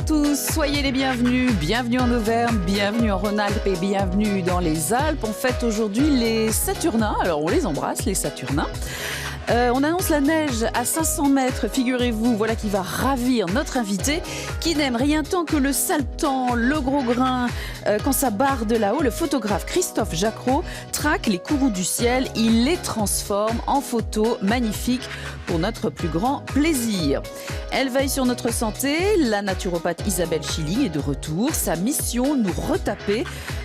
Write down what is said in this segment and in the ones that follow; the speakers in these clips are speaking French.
tous, soyez les bienvenus. Bienvenue en Auvergne, bienvenue en Rhône-Alpes et bienvenue dans les Alpes. On fête aujourd'hui les Saturnins, alors on les embrasse les Saturnins. On annonce la neige à 500 mètres, figurez-vous, voilà qui va ravir notre invité, qui n'aime rien tant que le sale temps, le gros grain, quand ça barre de là-haut. Le photographe Christophe Jacquereau traque les courroux du ciel, il les transforme en photos magnifiques pour notre plus grand plaisir. Elle veille sur notre santé, la naturopathe Isabelle Schilling est de retour. Sa mission, nous retaper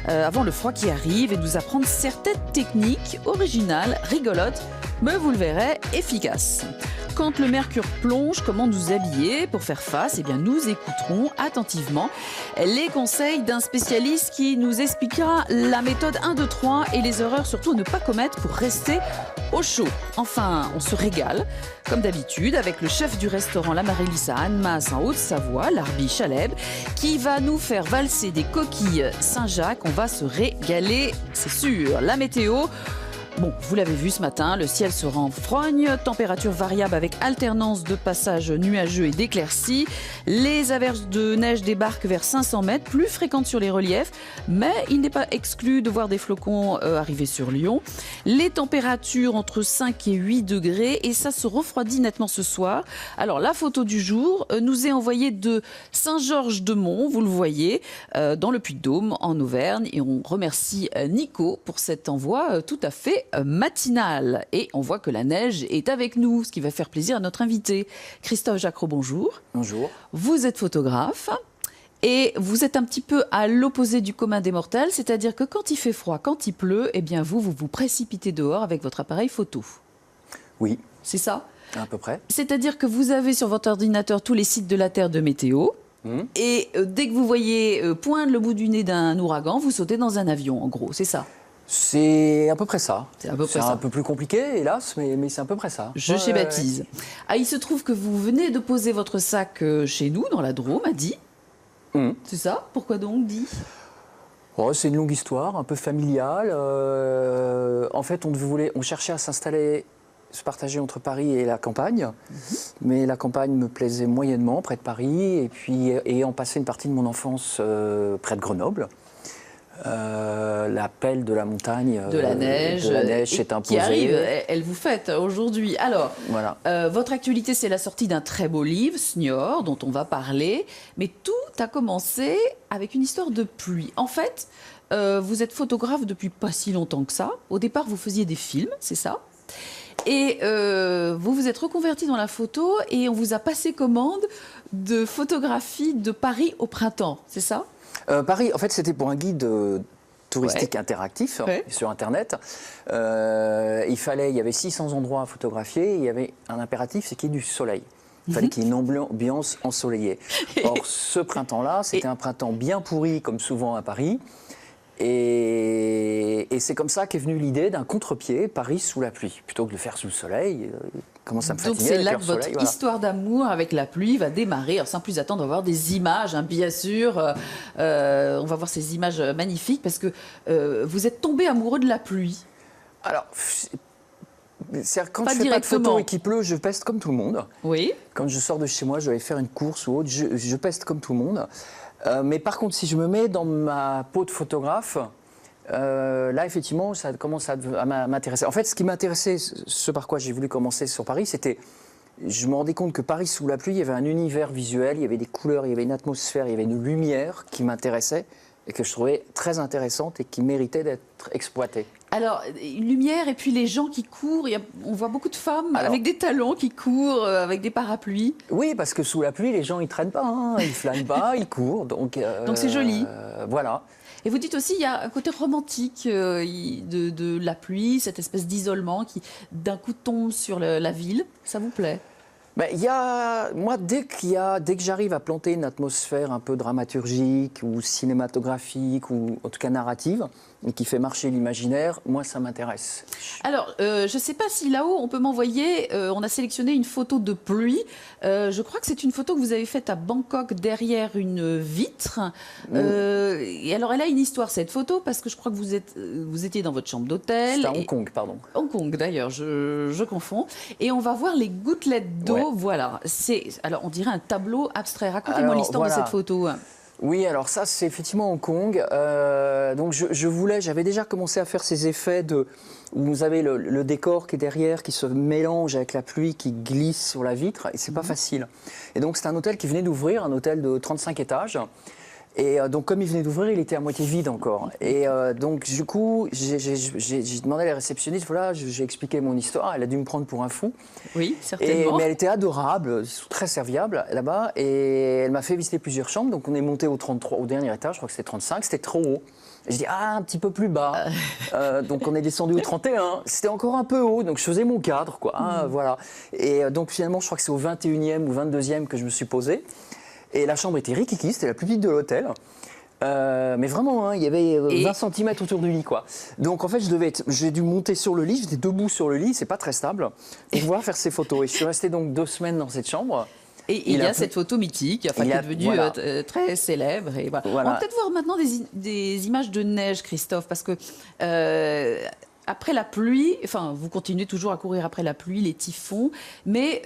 avant le froid qui arrive et nous apprendre certaines techniques originales, rigolotes, mais vous le verrez, efficaces. Quand le mercure plonge, comment nous habiller pour faire face? Eh bien, nous écouterons attentivement les conseils d'un spécialiste qui nous expliquera la méthode 1, 2, 3 et les erreurs surtout à ne pas commettre pour rester au chaud. Enfin, on se régale, comme d'habitude, avec le chef du restaurant La Marilisse à Annemasse en Haute-Savoie, Larbi Chaleb, qui va nous faire valser des coquilles Saint-Jacques. On va se régaler, c'est sûr. La météo... Bon, vous l'avez vu ce matin, le ciel sera en frogne, température variable avec alternance de passages nuageux et d'éclaircies. Les averses de neige débarquent vers 500 mètres, plus fréquentes sur les reliefs, mais il n'est pas exclu de voir des flocons arriver sur Lyon. Les températures entre 5 et 8 degrés et ça se refroidit nettement ce soir. Alors la photo du jour nous est envoyée de Saint-Georges-de-Mont, vous le voyez, dans le Puy-de-Dôme en Auvergne. Et on remercie Nico pour cet envoi tout à fait matinale. Et on voit que la neige est avec nous, ce qui va faire plaisir à notre invité. Christophe Jacquereau, bonjour. Bonjour. Vous êtes photographe et vous êtes un petit peu à l'opposé du commun des mortels, c'est-à-dire que quand il fait froid, quand il pleut, eh bien vous vous précipitez dehors avec votre appareil photo. Oui. C'est ça? À peu près. C'est-à-dire que vous avez sur votre ordinateur tous les sites de la Terre de météo. Et dès que vous voyez poindre le bout du nez d'un ouragan, vous sautez dans un avion, en gros, c'est ça? C'est à peu près ça. C'est à peu près ça. Un peu plus compliqué, hélas, mais c'est à peu près ça. Je schématise. Ouais. Ah, il se trouve que vous venez de poser votre sac chez nous, dans la Drôme, à Die. C'est ça? Pourquoi donc Die? C'est une longue histoire, un peu familiale. En fait, on cherchait à s'installer, se partager entre Paris et la campagne. Mais la campagne me plaisait moyennement, près de Paris. Et puis, ayant passé une partie de mon enfance près de Grenoble, l'appel de la montagne, de la neige s'est imposé. Qui arrive, elle vous fête aujourd'hui. Alors, voilà. Votre actualité, c'est la sortie d'un très beau livre, Snior, dont on va parler. Mais tout a commencé avec une histoire de pluie. En fait, vous êtes photographe depuis pas si longtemps que ça. Au départ, vous faisiez des films, c'est ça? Et vous vous êtes reconverti dans la photo et on vous a passé commande de photographie de Paris au printemps, c'est ça? Paris, en fait, c'était pour un guide touristique interactif sur Internet. Il y avait 600 endroits à photographier. Il y avait un impératif, c'est qu'il y ait du soleil. Il fallait qu'il y ait une ambiance ensoleillée. Or, ce printemps-là, c'était un printemps bien pourri, comme souvent à Paris. Et c'est comme ça qu'est venue l'idée d'un contre-pied, Paris sous la pluie. Plutôt que de le faire sous le soleil, comment ça me fatiguait. Donc c'est là que votre histoire d'amour avec la pluie va démarrer. Alors, sans plus attendre, on va voir des images, bien sûr. On va voir ces images magnifiques parce que vous êtes tombé amoureux de la pluie. Alors, quand je fais pas de photos et qu'il pleut, je peste comme tout le monde. Oui. Quand je sors de chez moi, je vais faire une course ou autre, je peste comme tout le monde. Mais par contre, si je me mets dans ma peau de photographe, là, effectivement, ça commence à m'intéresser. En fait, ce qui m'intéressait, ce par quoi j'ai voulu commencer sur Paris, c'était... Je me rendais compte que Paris sous la pluie, il y avait un univers visuel, il y avait des couleurs, il y avait une atmosphère, il y avait une lumière qui m'intéressait et que je trouvais très intéressante et qui méritait d'être exploitée. Alors, une lumière et puis les gens qui courent, on voit beaucoup de femmes avec des talons qui courent, avec des parapluies. Oui, parce que sous la pluie, les gens, ils traînent pas, ils flânent pas, ils courent. Donc c'est joli. Voilà. Et vous dites aussi, il y a un côté romantique de la pluie, cette espèce d'isolement qui, d'un coup, tombe sur la ville. Ça vous plaît? Moi, dès que j'arrive à planter une atmosphère un peu dramaturgique ou cinématographique ou en tout cas narrative, et qui fait marcher l'imaginaire, moi ça m'intéresse. Alors, je ne sais pas si là-haut, on peut m'envoyer, on a sélectionné une photo de pluie. Je crois que c'est une photo que vous avez faite à Bangkok derrière une vitre. Et alors, elle a une histoire, cette photo, parce que je crois que vous étiez dans votre chambre d'hôtel. C'est à Hong Kong, pardon. Hong Kong, d'ailleurs, je confonds. Et on va voir les gouttelettes d'eau. Ouais. Voilà. Alors, on dirait un tableau abstrait. Racontez-moi l'histoire de cette photo. Oui, alors ça, c'est effectivement Hong Kong. Donc, j'avais déjà commencé à faire ces effets où vous avez le décor qui est derrière, qui se mélange avec la pluie, qui glisse sur la vitre, et c'est pas facile. Et donc, c'est un hôtel qui venait d'ouvrir, un hôtel de 35 étages. Et donc, comme il venait d'ouvrir, il était à moitié vide encore. Et donc, du coup, j'ai demandé à la réceptionniste, voilà, j'ai expliqué mon histoire. Elle a dû me prendre pour un fou. Oui, certainement. Mais elle était adorable, très serviable là-bas. Et elle m'a fait visiter plusieurs chambres. Donc, on est monté au dernier étage, je crois que c'était 35, c'était trop haut. Je dis, un petit peu plus bas. Donc, on est descendu au 31. C'était encore un peu haut, donc je faisais mon cadre, quoi. Voilà. Et donc, finalement, je crois que c'est au 21e ou 22e que je me suis posé. Et la chambre était rikiki, c'était la plus petite de l'hôtel. Mais vraiment, il y avait 20 cm autour du lit, quoi. Donc en fait, j'ai dû monter sur le lit, j'étais debout sur le lit, c'est pas très stable, pour pouvoir faire ces photos. Et je suis resté donc 2 semaines dans cette chambre. Et il y a cette photo mythique, qui est devenue très célèbre. Et voilà. Voilà. On va peut-être voir maintenant des images de neige, Christophe, parce que après la pluie, enfin, vous continuez toujours à courir après la pluie, les typhons, mais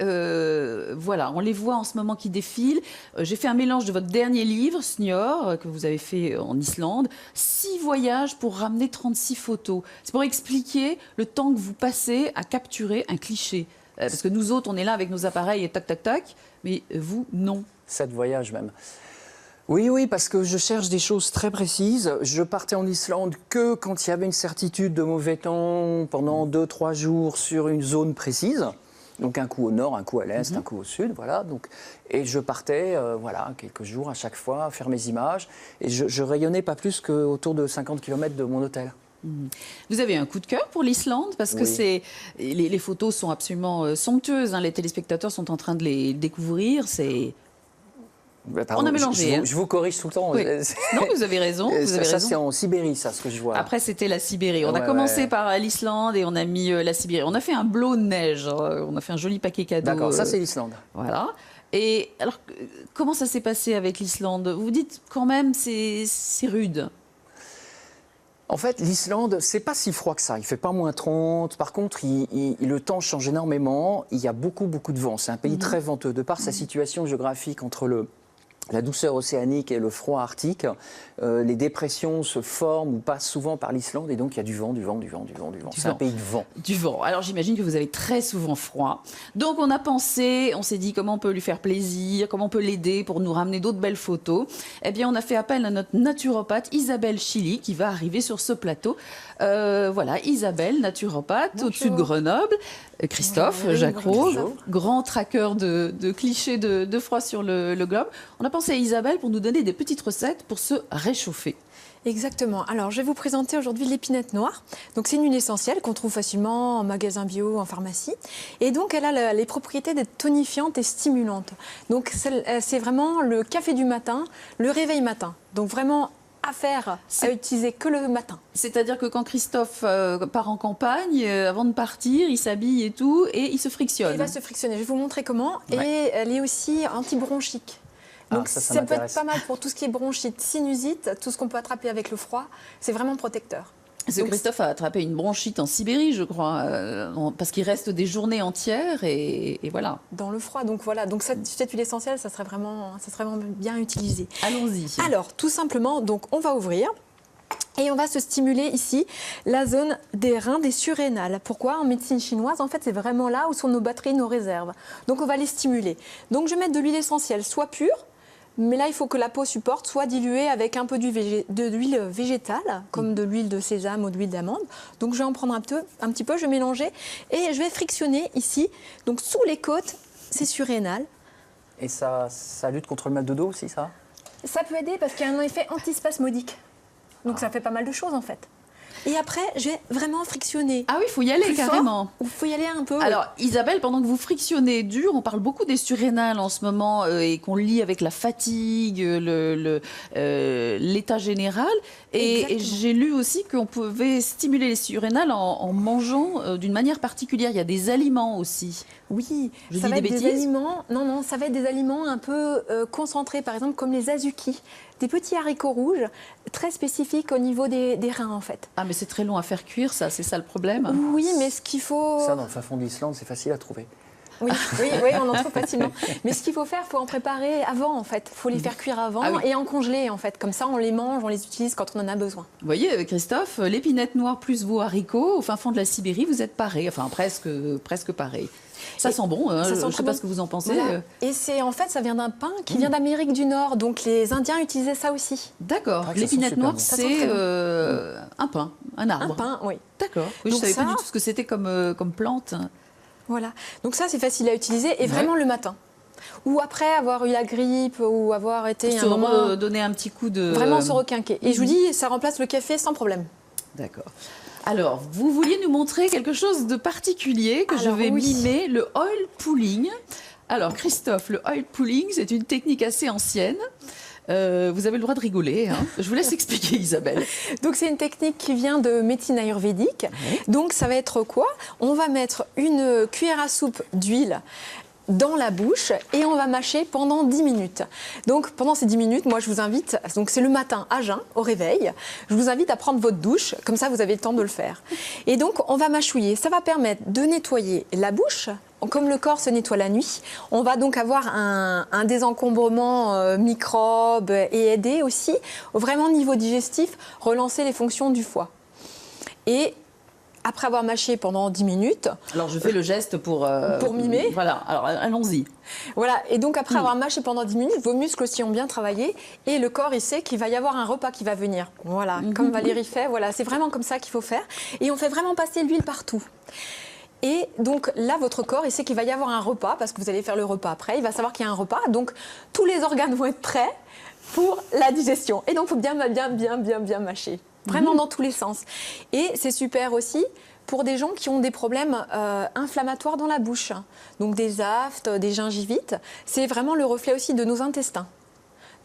voilà, on les voit en ce moment qui défilent. J'ai fait un mélange de votre dernier livre, Snior, que vous avez fait en Islande, 6 voyages pour ramener 36 photos. C'est pour expliquer le temps que vous passez à capturer un cliché. Parce que nous autres, on est là avec nos appareils et tac, tac, tac, mais vous, non. 7 voyages même. Oui, parce que je cherche des choses très précises. Je partais en Islande que quand il y avait une certitude de mauvais temps pendant 2-3 jours sur une zone précise. Donc un coup au nord, un coup à l'est, un coup au sud, voilà. Donc, et je partais, quelques jours à chaque fois, faire mes images. Et je rayonnais pas plus qu'autour de 50 km de mon hôtel. Vous avez un coup de cœur pour l'Islande parce que les photos sont absolument somptueuses. Les téléspectateurs sont en train de les découvrir. Pardon, on a mélangé. Je vous corrige tout le temps. Oui. Non, vous avez raison. C'est en Sibérie, ça, ce que je vois. Après, c'était la Sibérie. On a commencé par l'Islande et on a mis la Sibérie. On a fait un blow de neige. On a fait un joli paquet cadeau. D'accord, ça, c'est l'Islande. Voilà. Et alors, comment ça s'est passé avec l'Islande? Vous dites quand même, c'est rude. En fait, l'Islande, c'est pas si froid que ça. Il fait pas moins 30. Par contre, le temps change énormément. Il y a beaucoup de vent. C'est un pays très venteux. De par sa situation géographique entre la douceur océanique et le froid arctique, les dépressions se forment ou passent souvent par l'Islande et donc il y a du vent. C'est un pays de vent. Du vent. Alors j'imagine que vous avez très souvent froid. Donc on s'est dit comment on peut lui faire plaisir, comment on peut l'aider pour nous ramener d'autres belles photos. Eh bien on a fait appel à notre naturopathe Isabelle Chili qui va arriver sur ce plateau. Voilà, Isabelle, naturopathe, au-dessus de Grenoble. Christophe Jacquot, grand traqueur de clichés de froid sur le globe. On a pensé à Isabelle pour nous donner des petites recettes pour se réchauffer. Exactement. Alors, je vais vous présenter aujourd'hui l'épinette noire. Donc, c'est une huile essentielle qu'on trouve facilement en magasin bio, en pharmacie. Et donc, elle a les propriétés d'être tonifiante et stimulante. Donc, c'est vraiment le café du matin, le réveil matin. Donc, vraiment à utiliser que le matin. C'est-à-dire que quand Christophe part en campagne, avant de partir, il s'habille et tout, et il se frictionne. Il va se frictionner. Je vais vous montrer comment. Ouais. Et elle est aussi anti-bronchique. Donc ça peut être pas mal pour tout ce qui est bronchite, sinusite, tout ce qu'on peut attraper avec le froid. C'est vraiment protecteur. Parce que Christophe a attrapé une bronchite en Sibérie, je crois, parce qu'il reste des journées entières et voilà. Dans le froid, donc voilà. Donc cette huile essentielle, ça serait vraiment bien utilisé. Allons-y. Alors, tout simplement, donc on va ouvrir. Et on va se stimuler ici la zone des reins, des surrénales. Pourquoi? En médecine chinoise, en fait, c'est vraiment là où sont nos batteries, nos réserves. Donc on va les stimuler. Donc je vais mettre de l'huile essentielle, soit pure, mais là, il faut que la peau supporte, soit diluée avec un peu de l'huile végétale, comme de l'huile de sésame ou de l'huile d'amande. Donc, je vais en prendre un petit peu, je vais mélanger et je vais frictionner ici. Donc, sous les côtes, c'est surrénal. Et ça lutte contre le mal de dos aussi, ça? Ça peut aider parce qu'il y a un effet antispasmodique. Donc, ça fait pas mal de choses, en fait. Et après, je vais vraiment frictionner. Ah oui, il faut y aller Plus carrément. fort, ou il faut y aller un peu. Alors, Isabelle, pendant que vous frictionnez dur, on parle beaucoup des surrénales en ce moment et qu'on lie avec la fatigue, l'état général. Et Exactement. j'ai lu aussi qu'on pouvait stimuler les surrénales en mangeant d'une manière particulière. Il y a des aliments aussi. Oui, Je ça dis va des être des bêtises aliments. Non, ça va être des aliments un peu concentrés, par exemple comme les azuki, des petits haricots rouges, très spécifiques au niveau des reins en fait. Ah, mais c'est très long à faire cuire, ça, c'est ça le problème. Oui, mais ce qu'il faut. Ça, dans le fin fond de l'Islande, c'est facile à trouver. Oui, on en trouve facilement. Mais ce qu'il faut faire, il faut en préparer avant en fait. Il faut les faire cuire avant Ah oui. et en congeler en fait. Comme ça, on les mange, on les utilise quand on en a besoin. Vous voyez, Christophe, l'épinette noire plus vos haricots, au fin fond de la Sibérie, vous êtes pareil, enfin presque pareil. Ça sent bon, hein, ça sent je ne très sais pas bon. ce que vous en pensez. Voilà. Et en fait, ça vient d'un pain qui vient d'Amérique du Nord. Donc les Indiens utilisaient ça aussi. D'accord, Ah, ça sent l'épinette super noire, bon. Ça sent c'est très bon. un pain, un arbre. Un pain, oui. D'accord, oui, je ne Donc savais pas ça- du tout ce que c'était comme plante. Voilà. Donc ça, c'est facile à utiliser et vraiment le matin. Ou après avoir eu la grippe ou avoir été Pour un moment donner un petit coup de... vraiment se requinquer. Et je vous dis, ça remplace le café sans problème. D'accord. Alors, vous vouliez nous montrer quelque chose de particulier que je Alors, vais oui. mimer, le oil pulling. Alors, Christophe, le oil pulling, c'est une technique assez ancienne. Vous avez le droit de rigoler. Hein. Je vous laisse expliquer, Isabelle. Donc c'est une technique qui vient de médecine ayurvédique. Oui. Donc ça va être quoi? On va mettre une cuillère à soupe d'huile dans la bouche et on va mâcher pendant 10 minutes. Donc pendant ces 10 minutes, moi je vous invite, donc c'est le matin à jeun, au réveil, je vous invite à prendre votre douche, comme ça vous avez le temps de le faire. Et donc on va mâchouiller, ça va permettre de nettoyer la bouche. Comme le corps se nettoie la nuit, on va donc avoir un désencombrement microbes et aider aussi, vraiment au niveau digestif, relancer les fonctions du foie. Et après avoir mâché pendant 10 minutes, Alors, je fais le geste pour mimer. Voilà, alors allons-y. voilà, et donc après avoir mâché pendant 10 minutes, vos muscles aussi ont bien travaillé et le corps il sait qu'il va y avoir un repas qui va venir. Voilà, comme Valérie fait, voilà, c'est vraiment comme ça qu'il faut faire. Et on fait vraiment passer l'huile partout. Et donc là, votre corps, il sait qu'il va y avoir un repas, parce que vous allez faire le repas après, il va savoir qu'il y a un repas, donc tous les organes vont être prêts pour la digestion. Et donc, il faut bien mâcher, vraiment dans tous les sens. Et c'est super aussi pour des gens qui ont des problèmes inflammatoires dans la bouche, donc des aftes, des gingivites. C'est vraiment le reflet aussi de nos intestins.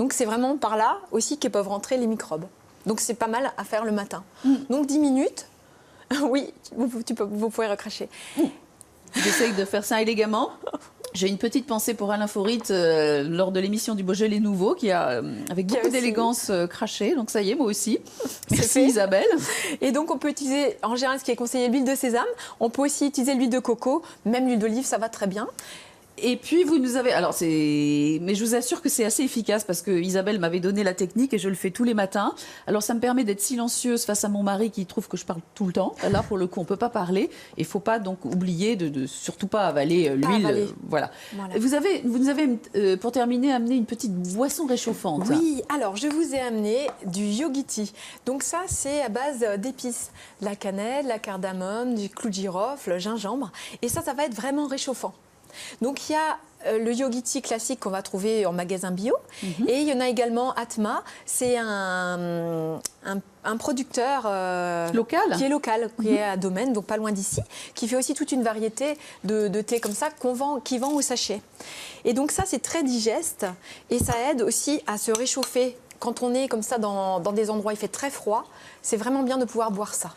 Donc c'est vraiment par là aussi que peuvent rentrer les microbes. Donc c'est pas mal à faire le matin. Donc 10 minutes. Oui, vous pouvez recracher. J'essaye de faire ça élégamment. J'ai une petite pensée pour Alain Faurite lors de l'émission du Beaujolais Nouveau qui a, avec beaucoup aussi. d'élégance, craché. Donc ça y est, moi aussi. Merci fait. Isabelle. Et donc on peut utiliser, en général ce qui est conseillé, l'huile de sésame. On peut aussi utiliser l'huile de coco, même l'huile d'olive, ça va très bien. Et puis vous nous avez, alors mais je vous assure que c'est assez efficace parce que Isabelle m'avait donné la technique et je le fais tous les matins. Alors ça me permet d'être silencieuse face à mon mari qui trouve que je parle tout le temps. Là pour le coup on peut pas parler. Il faut pas donc oublier de surtout pas avaler l'huile. avaler. Voilà. Voilà. Vous nous avez pour terminer amené une petite boisson réchauffante. Oui, alors je vous ai amené du yogiti. Donc ça, c'est à base d'épices. De la cannelle, la cardamome, du clou de girofle, le gingembre. Et ça va être vraiment réchauffant. Donc il y a le yogiti classique qu'on va trouver en magasin bio. Et il y en a également Atma. C'est un producteur Local. qui est local, qui est à Domaine, donc pas loin d'ici, qui fait aussi toute une variété de thé comme ça qui vend au sachet. Et donc ça, c'est très digeste et ça aide aussi à se réchauffer. Quand on est comme ça dans des endroits où il fait très froid, c'est vraiment bien de pouvoir boire ça.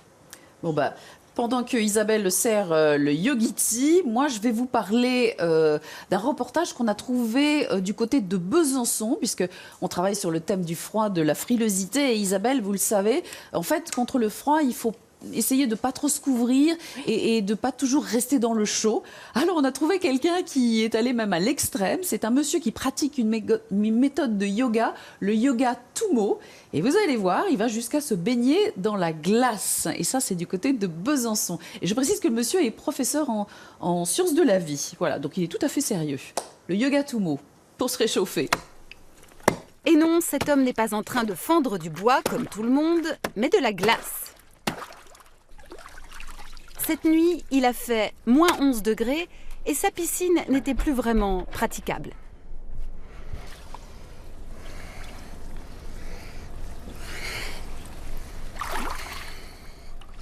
Bon bah. Pendant que Isabelle sert le yogiti, moi je vais vous parler d'un reportage qu'on a trouvé du côté de Besançon, puisque on travaille sur le thème du froid, de la frilosité. Et Isabelle, vous le savez, en fait, contre le froid, il faut essayer de pas trop se couvrir et de pas toujours rester dans le chaud. Alors on a trouvé quelqu'un qui est allé même à l'extrême. C'est un monsieur qui pratique une méthode de yoga, le yoga Tumo. Et vous allez voir, il va jusqu'à se baigner dans la glace. Et ça, c'est du côté de Besançon. Et je précise que le monsieur est professeur en sciences de la vie. Voilà, donc il est tout à fait sérieux. Le yoga Tumo, pour se réchauffer. Et non, cet homme n'est pas en train de fendre du bois comme tout le monde, mais de la glace. Cette nuit, il a fait moins 11 degrés et sa piscine n'était plus vraiment praticable.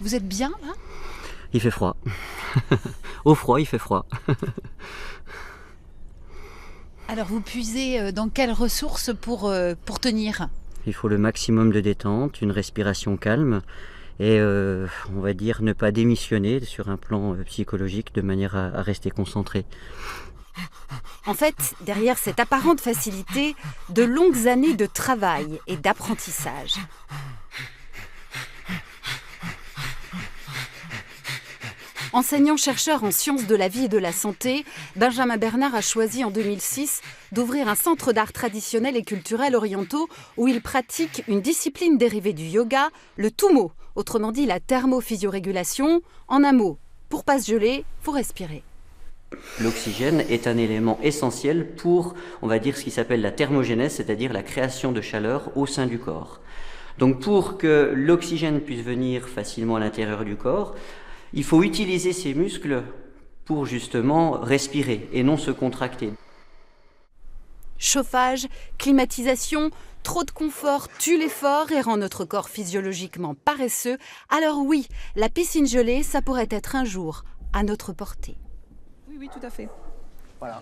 Vous êtes bien là? Il fait froid. Au froid, il fait froid. Alors vous puisez dans quelles ressources pour tenir? Il faut le maximum de détente, une respiration calme et on va dire ne pas démissionner sur un plan psychologique de manière à rester concentré. En fait, derrière cette apparente facilité, de longues années de travail et d'apprentissage. Enseignant-chercheur en sciences de la vie et de la santé, Benjamin Bernard a choisi en 2006 d'ouvrir un centre d'art traditionnel et culturel orientaux où il pratique une discipline dérivée du yoga, le Tummo, autrement dit la thermophysiorégulation. En un mot, pour pas se geler, faut respirer. L'oxygène est un élément essentiel pour, on va dire, ce qui s'appelle la thermogénèse, c'est-à-dire la création de chaleur au sein du corps. Donc pour que l'oxygène puisse venir facilement à l'intérieur du corps, il faut utiliser ses muscles pour justement respirer et non se contracter. Chauffage, climatisation, trop de confort tue l'effort et rend notre corps physiologiquement paresseux. Alors oui, la piscine gelée, ça pourrait être un jour à notre portée. Oui, tout à fait. Voilà.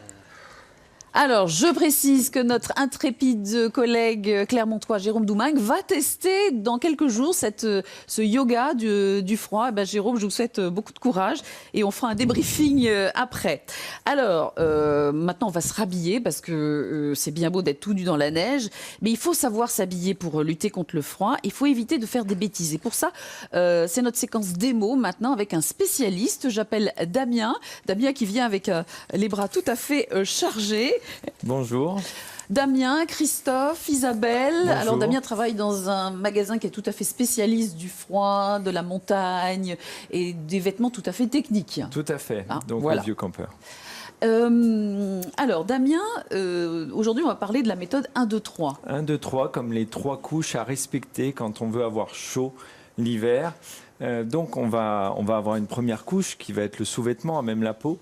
Alors, je précise que notre intrépide collègue clermontois Jérôme Doumingue va tester dans quelques jours ce yoga du froid. Eh ben, Jérôme, je vous souhaite beaucoup de courage et on fera un débriefing après. Alors, maintenant, on va se rhabiller parce que c'est bien beau d'être tout nu dans la neige, mais il faut savoir s'habiller pour lutter contre le froid. Il faut éviter de faire des bêtises. Et pour ça, c'est notre séquence démo maintenant avec un spécialiste. J'appelle Damien. Damien qui vient avec les bras tout à fait chargés. Bonjour. Damien, Christophe, Isabelle. Bonjour. Alors Damien travaille dans un magasin qui est tout à fait spécialiste du froid, de la montagne et des vêtements tout à fait techniques. Tout à fait, Ah, donc voilà. le vieux campeur. Alors Damien, aujourd'hui on va parler de la méthode 1, 2, 3. 1, 2, 3, comme les 3 couches à respecter quand on veut avoir chaud l'hiver. Donc on va avoir une première couche qui va être le sous-vêtement à même la peau.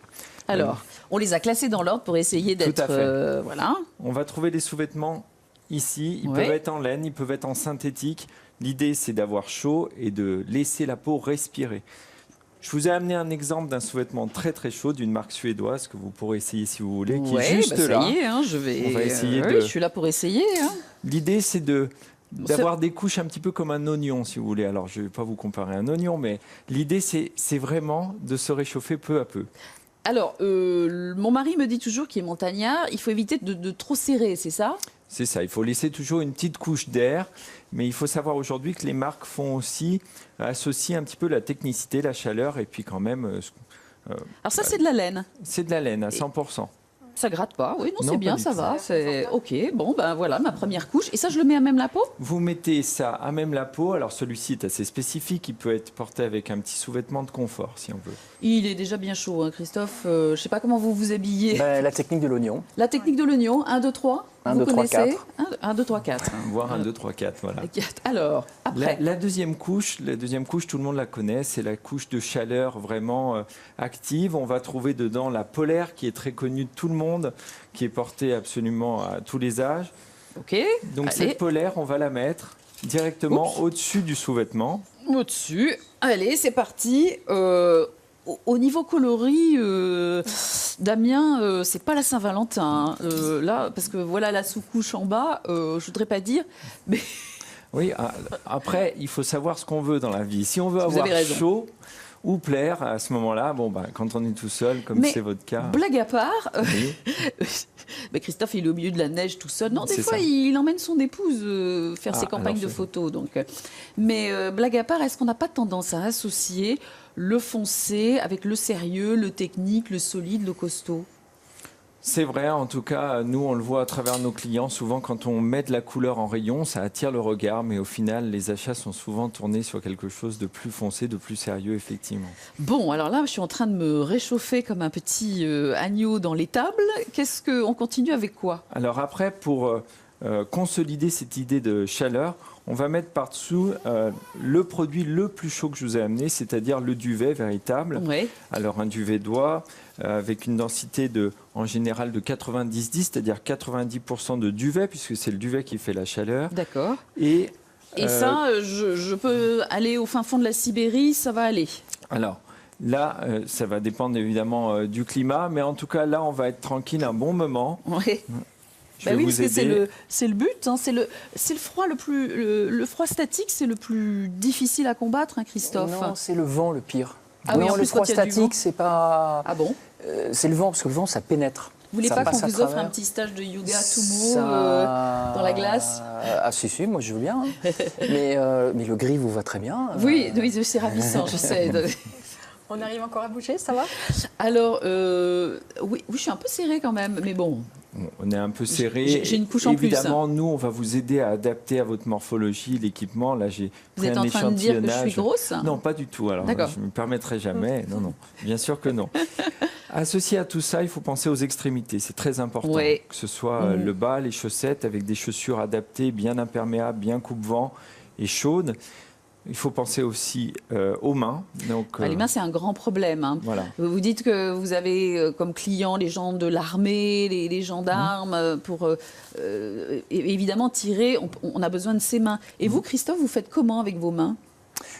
Alors, on les a classés dans l'ordre pour essayer d'être... Tout à fait. Voilà. On va trouver des sous-vêtements ici. Ils Ouais. peuvent être en laine, ils peuvent être en synthétique. L'idée, c'est d'avoir chaud et de laisser la peau respirer. Je vous ai amené un exemple d'un sous-vêtement très très chaud d'une marque suédoise que vous pourrez essayer si vous voulez, qui est juste ça là. y est, hein, je vais... On va essayer oui, de- je suis là pour essayer. Hein. L'idée, c'est d'avoir des couches un petit peu comme un oignon, si vous voulez. Alors, je ne vais pas vous comparer à un oignon, mais l'idée, c'est vraiment de se réchauffer peu à peu. Alors, mon mari me dit toujours qu'il est montagnard, il faut éviter de trop serrer, c'est ça? C'est ça, il faut laisser toujours une petite couche d'air, mais il faut savoir aujourd'hui que les marques font aussi associer un petit peu la technicité, la chaleur, et puis quand même, Alors ça, c'est de la laine. c'est de la laine à 100%. Ça gratte pas, oui, non, Non, c'est bien, pas du ça tout. va. C'est ok, bon, ben voilà, ma première couche. Et ça, je le mets à même la peau? Vous mettez ça à même la peau, alors celui-ci est assez spécifique, il peut être porté avec un petit sous-vêtement de confort, si on veut. Il est déjà bien chaud, hein, Christophe. Je sais pas comment vous vous habillez. Ben, la technique de l'oignon. La technique de l'oignon, 1, 2, 3. 1, vous 2, 3, connaissez 4. 1, 2, 3, 4. Voire un 2, 3, 4, voilà. Alors, après. La deuxième couche, tout le monde la connaît, c'est la couche de chaleur vraiment active. On va trouver dedans la polaire qui est très connue de tout le monde, qui est portée absolument à tous les âges. Ok. Donc Allez. cette polaire, on va la mettre directement au-dessus du sous-vêtement. Au-dessus. Allez, c'est parti. Au niveau coloris, Damien, c'est pas la Saint-Valentin. Hein. Là, parce que voilà la sous-couche en bas, je voudrais pas dire, mais Oui, après, il faut savoir ce qu'on veut dans la vie. Si on veut Vous avoir avez raison. chaud ou plaire à ce moment-là, bon, ben, quand on est tout seul, comme Mais c'est votre cas. blague à part, oui. mais Christophe, il est au milieu de la neige tout seul. Non, des C'est fois, ça. il emmène son épouse faire ses Ah, campagnes alors de c'est- photos. Donc, mais blague à part, est-ce qu'on n'a pas tendance à associer le foncé avec le sérieux, le technique, le solide, le costaud? C'est vrai, en tout cas, nous, on le voit à travers nos clients. Souvent, quand on met de la couleur en rayon, ça attire le regard, mais au final, les achats sont souvent tournés sur quelque chose de plus foncé, de plus sérieux, effectivement. Bon, alors là, je suis en train de me réchauffer comme un petit agneau dans l'étable. Qu'est-ce qu'on continue avec quoi? Alors après, pour consolider cette idée de chaleur, on va mettre par-dessous le produit le plus chaud que je vous ai amené, c'est-à-dire le duvet véritable. Oui. Alors un duvet d'oie avec une densité en général de 90-10, c'est-à-dire 90% de duvet, puisque c'est le duvet qui fait la chaleur, D'accord. et Et ça, je peux aller au fin fond de la Sibérie, ça va aller. Alors, là, ça va dépendre évidemment du climat, mais en tout cas, là, on va être tranquille un bon moment. Oui. Je vais oui, vous parce que aider. c'est le but. Hein, c'est le froid le froid statique, c'est le plus difficile à combattre, hein, Christophe. Non, c'est le vent le pire. Ah oui, non, en le plus, froid quand il y a du statique, vent. c'est pas. Ah bon? C'est le vent, parce que le vent, ça pénètre. Vous voulez Ça pas qu'on passe à vous offre travers. un petit stage de yoga Tumo Ça- dans la glace? Ah si, moi je veux bien. Hein. mais le gris vous va très bien. Oui, c'est ravissant, je sais. On arrive encore à bouger, ça va? Alors, oui, je suis un peu serrée quand même, mais bon. On est un peu serré. J'ai une couche en plus, Évidemment, nous, on va vous aider à adapter à votre morphologie, l'équipement. Là, j'ai Vous pris êtes un en train de dire que je suis échantillonnage. grosse? Non, pas du tout. Alors, D'accord. je ne me permettrai jamais. Non, non, bien sûr que non. Associé à tout ça, il faut penser aux extrémités. C'est très important. Ouais. Que ce soit le bas, les chaussettes, avec des chaussures adaptées, bien imperméables, bien coupe-vent et chaudes. Il faut penser aussi aux mains. Donc, Les mains, c'est un grand problème. Hein. voilà. Vous dites que vous avez comme clients les gens de l'armée, les gendarmes, pour évidemment tirer. On a besoin de ses mains. Et vous, Christophe, vous faites comment avec vos mains?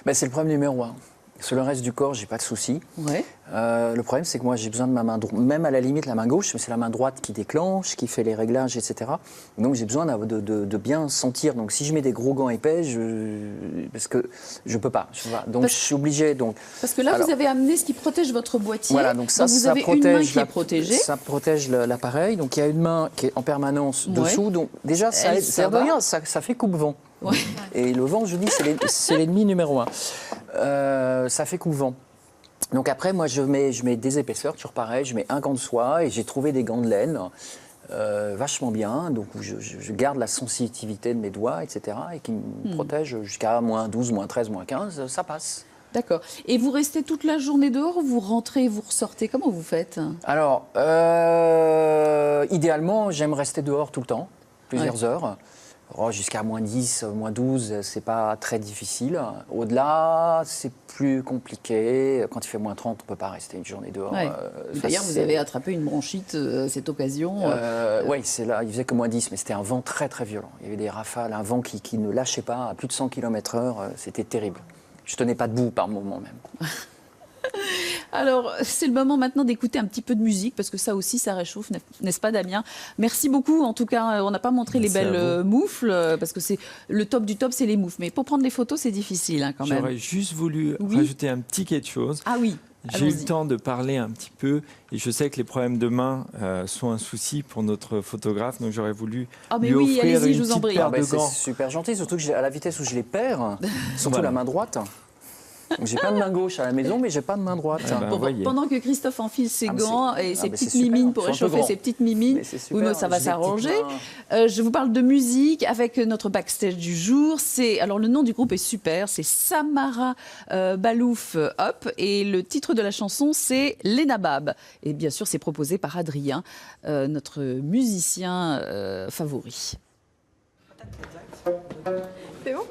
Ben, c'est le problème numéro 1. Sur le reste du corps, j'ai pas de souci. Ouais. Le problème, c'est que moi, j'ai besoin de ma main droite, même à la limite la main gauche, mais c'est la main droite qui déclenche, qui fait les réglages, etc. Donc j'ai besoin de bien sentir. Donc si je mets des gros gants épais, parce que je peux pas. Donc je suis obligé. Donc Parce que là, Alors, vous avez amené ce qui protège votre boîtier. voilà, donc ça, vous ça avez protège une main qui la- est protégée. Ça protège l'appareil. Donc il y a une main qui est en permanence Ouais. dessous. Donc déjà, ça Elle, aide, ça c'est va. rien, ça fait coupe-vent. Ouais. Et le vent, je vous dis, c'est l'ennemi numéro 1. Ça fait coupe-vent. Donc après, moi, je mets des épaisseurs, toujours pareil, je mets un gant de soie et j'ai trouvé des gants de laine vachement bien, donc où je garde la sensitivité de mes doigts, etc. et qui me protègent jusqu'à moins 12, moins 13, moins 15, ça passe. D'accord. Et vous restez toute la journée dehors ou vous rentrez, vous ressortez? Comment vous faites? Alors, idéalement, j'aime rester dehors tout le temps, plusieurs heures. Oh, jusqu'à moins 10, moins 12, c'est pas très difficile. Au-delà, c'est plus compliqué. Quand il fait moins 30, on peut pas rester une journée dehors. Ouais. Ça, D'ailleurs, vous c'est- avez attrapé une bronchite à cette occasion. Oui, c'est là, il faisait que moins 10, mais c'était un vent très très violent. Il y avait des rafales, un vent qui ne lâchait pas à plus de 100 km/h. C'était terrible. Je tenais pas debout par moment même. Alors, c'est le moment maintenant d'écouter un petit peu de musique, parce que ça aussi, ça réchauffe, n'est-ce pas, Damien? Merci beaucoup. En tout cas, on n'a pas montré Merci les à belles moufles, parce que c'est le top du top, c'est les moufles. Mais pour prendre les photos, c'est difficile hein, quand même. J'aurais juste voulu Oui. rajouter un petit quelque chose. Ah oui, J'ai eu allons-y. le temps de parler un petit peu et je sais que les problèmes de main sont un souci pour notre photographe, donc j'aurais voulu Ah mais lui oui, offrir allez-y, une je vous en petite prie. paire de C'est gants. super gentil, surtout que à la vitesse où je les perds, surtout Voilà. la main droite. Donc, j'ai pas de main gauche à la maison, mais j'ai pas de main droite. Eh ben, voyez. Pendant que Christophe enfile ses Ah, mais gants c'est- et ah, ses mais petites c'est super. mimines pour Ils sont un peu réchauffer grands. ses petites mimines, Mais c'est super, oui, mais ça va j'ai des petites s'arranger. mains. Je vous parle de musique avec notre backstage du jour. Alors le nom du groupe est super, c'est Samara Balouf Up et le titre de la chanson c'est Les Nababs. Et bien sûr c'est proposé par Adrien, notre musicien favori. C'est bon?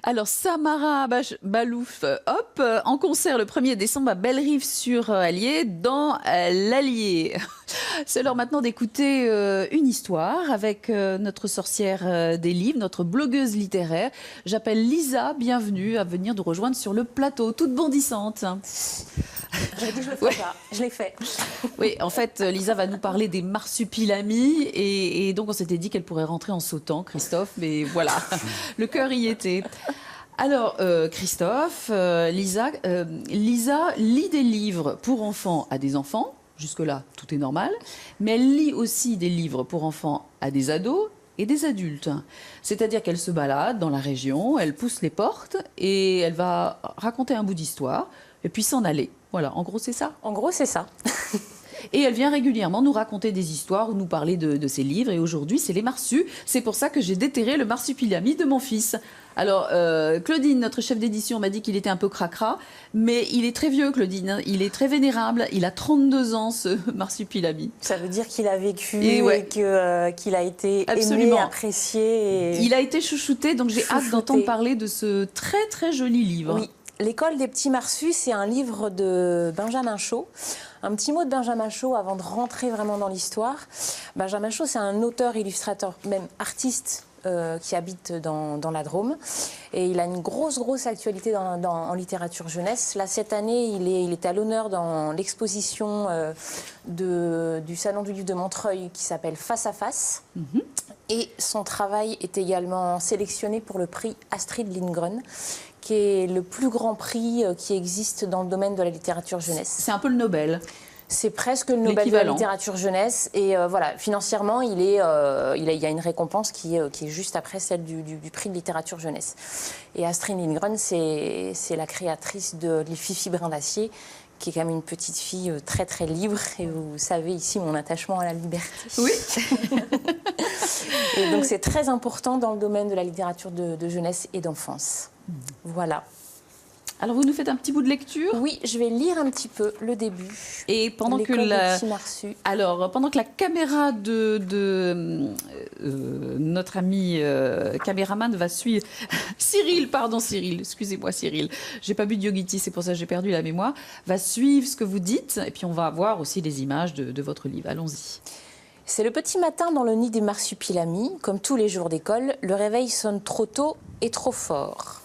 Alors, Samara Balouf, hop, en concert le 1er décembre à Bellerive-sur-Allier, dans l'Allier. C'est l'heure maintenant d'écouter une histoire avec notre sorcière des livres, notre blogueuse littéraire. J'appelle Lisa, bienvenue à venir nous rejoindre sur le plateau, toute bondissante. J'avais dit je le ferais pas, je l'ai fait. Oui, en fait, Lisa va nous parler des marsupilamis et donc on s'était dit qu'elle pourrait rentrer en sautant, Christophe, mais voilà, le cœur y était. Alors, Christophe, Lisa lit des livres pour enfants à des enfants, jusque-là, tout est normal, mais elle lit aussi des livres pour enfants à des ados et des adultes. C'est-à-dire qu'elle se balade dans la région, elle pousse les portes et elle va raconter un bout d'histoire et puis s'en aller. Voilà, en gros, c'est ça. En gros, c'est ça. Et elle vient régulièrement nous raconter des histoires ou nous parler de ses livres. Et aujourd'hui, c'est les marsus. C'est pour ça que j'ai déterré le marsupilami de mon fils. Alors, Claudine, notre chef d'édition, m'a dit qu'il était un peu cracra, mais il est très vieux, Claudine. Il est très vénérable. Il a 32 ans, ce marsupilami. Ça veut dire qu'il a vécu Et ouais. et qu'il a été Absolument. aimé, apprécié. Il a été chouchouté, donc j'ai hâte d'entendre parler de ce très, très joli livre. Oui. L'école des petits marsus, c'est un livre de Benjamin Shaw. Un petit mot de Benjamin Shaw avant de rentrer vraiment dans l'histoire. Benjamin Shaw, c'est un auteur, illustrateur, même artiste qui habite dans la Drôme. Et il a une grosse actualité en littérature jeunesse. Là, cette année, il est à l'honneur dans l'exposition du Salon du Livre de Montreuil qui s'appelle Face à Face. Mm-hmm. Et son travail est également sélectionné pour le prix Astrid Lindgren, qui est le plus grand prix qui existe dans le domaine de la littérature jeunesse. C'est un peu le Nobel. C'est presque le Nobel de la littérature jeunesse. Et voilà, financièrement, il y a une récompense qui est juste après celle du prix de littérature jeunesse. Et Astrid Lindgren, c'est la créatrice de Fifi Brin d'Acier, qui est quand même une petite fille très très libre. Et vous savez ici mon attachement à la liberté. Oui. Et donc c'est très important dans le domaine de la littérature de jeunesse et d'enfance. Voilà. Alors vous nous faites un petit bout de lecture ? Oui, je vais lire un petit peu le début. Et pendant que pendant que la caméra de notre ami caméraman va suivre Cyril, excusez-moi Cyril, j'ai pas bu de yogiti, c'est pour ça que j'ai perdu la mémoire, va suivre ce que vous dites et puis on va voir aussi des images de votre livre. Allons-y. C'est le petit matin dans le nid des marsupilamis. Comme tous les jours d'école, le réveil sonne trop tôt et trop fort.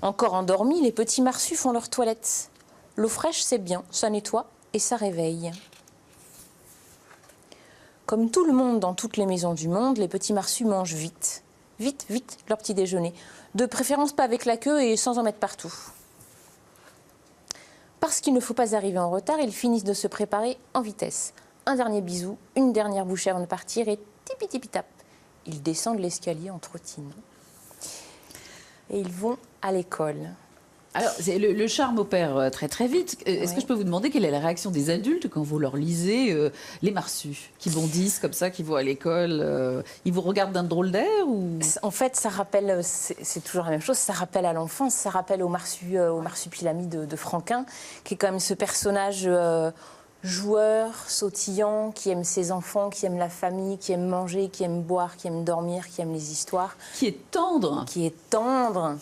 Encore endormis, les petits marsus font leur toilette. L'eau fraîche, c'est bien, ça nettoie et ça réveille. Comme tout le monde dans toutes les maisons du monde, les petits marsus mangent vite. Vite, vite, leur petit déjeuner. De préférence pas avec la queue et sans en mettre partout. Parce qu'il ne faut pas arriver en retard, ils finissent de se préparer en vitesse. Un dernier bisou, une dernière bouchée avant de partir et tipi-tipi-tap. Ils descendent l'escalier en trottinant. Et ils vont à l'école. Alors, le charme opère très très vite. Est-ce que je peux vous demander quelle est la réaction des adultes quand vous leur lisez les marsus qui bondissent comme ça, qui vont à l'école ils vous regardent d'un drôle d'air ou... En fait, ça rappelle, c'est toujours la même chose, ça rappelle à l'enfance, ça rappelle au marsupilami de Franquin, qui est quand même ce personnage... joueur, sautillant, qui aime ses enfants, qui aime la famille, qui aime manger, qui aime boire, qui aime dormir, qui aime les histoires. Qui est tendre. Qui est tendre.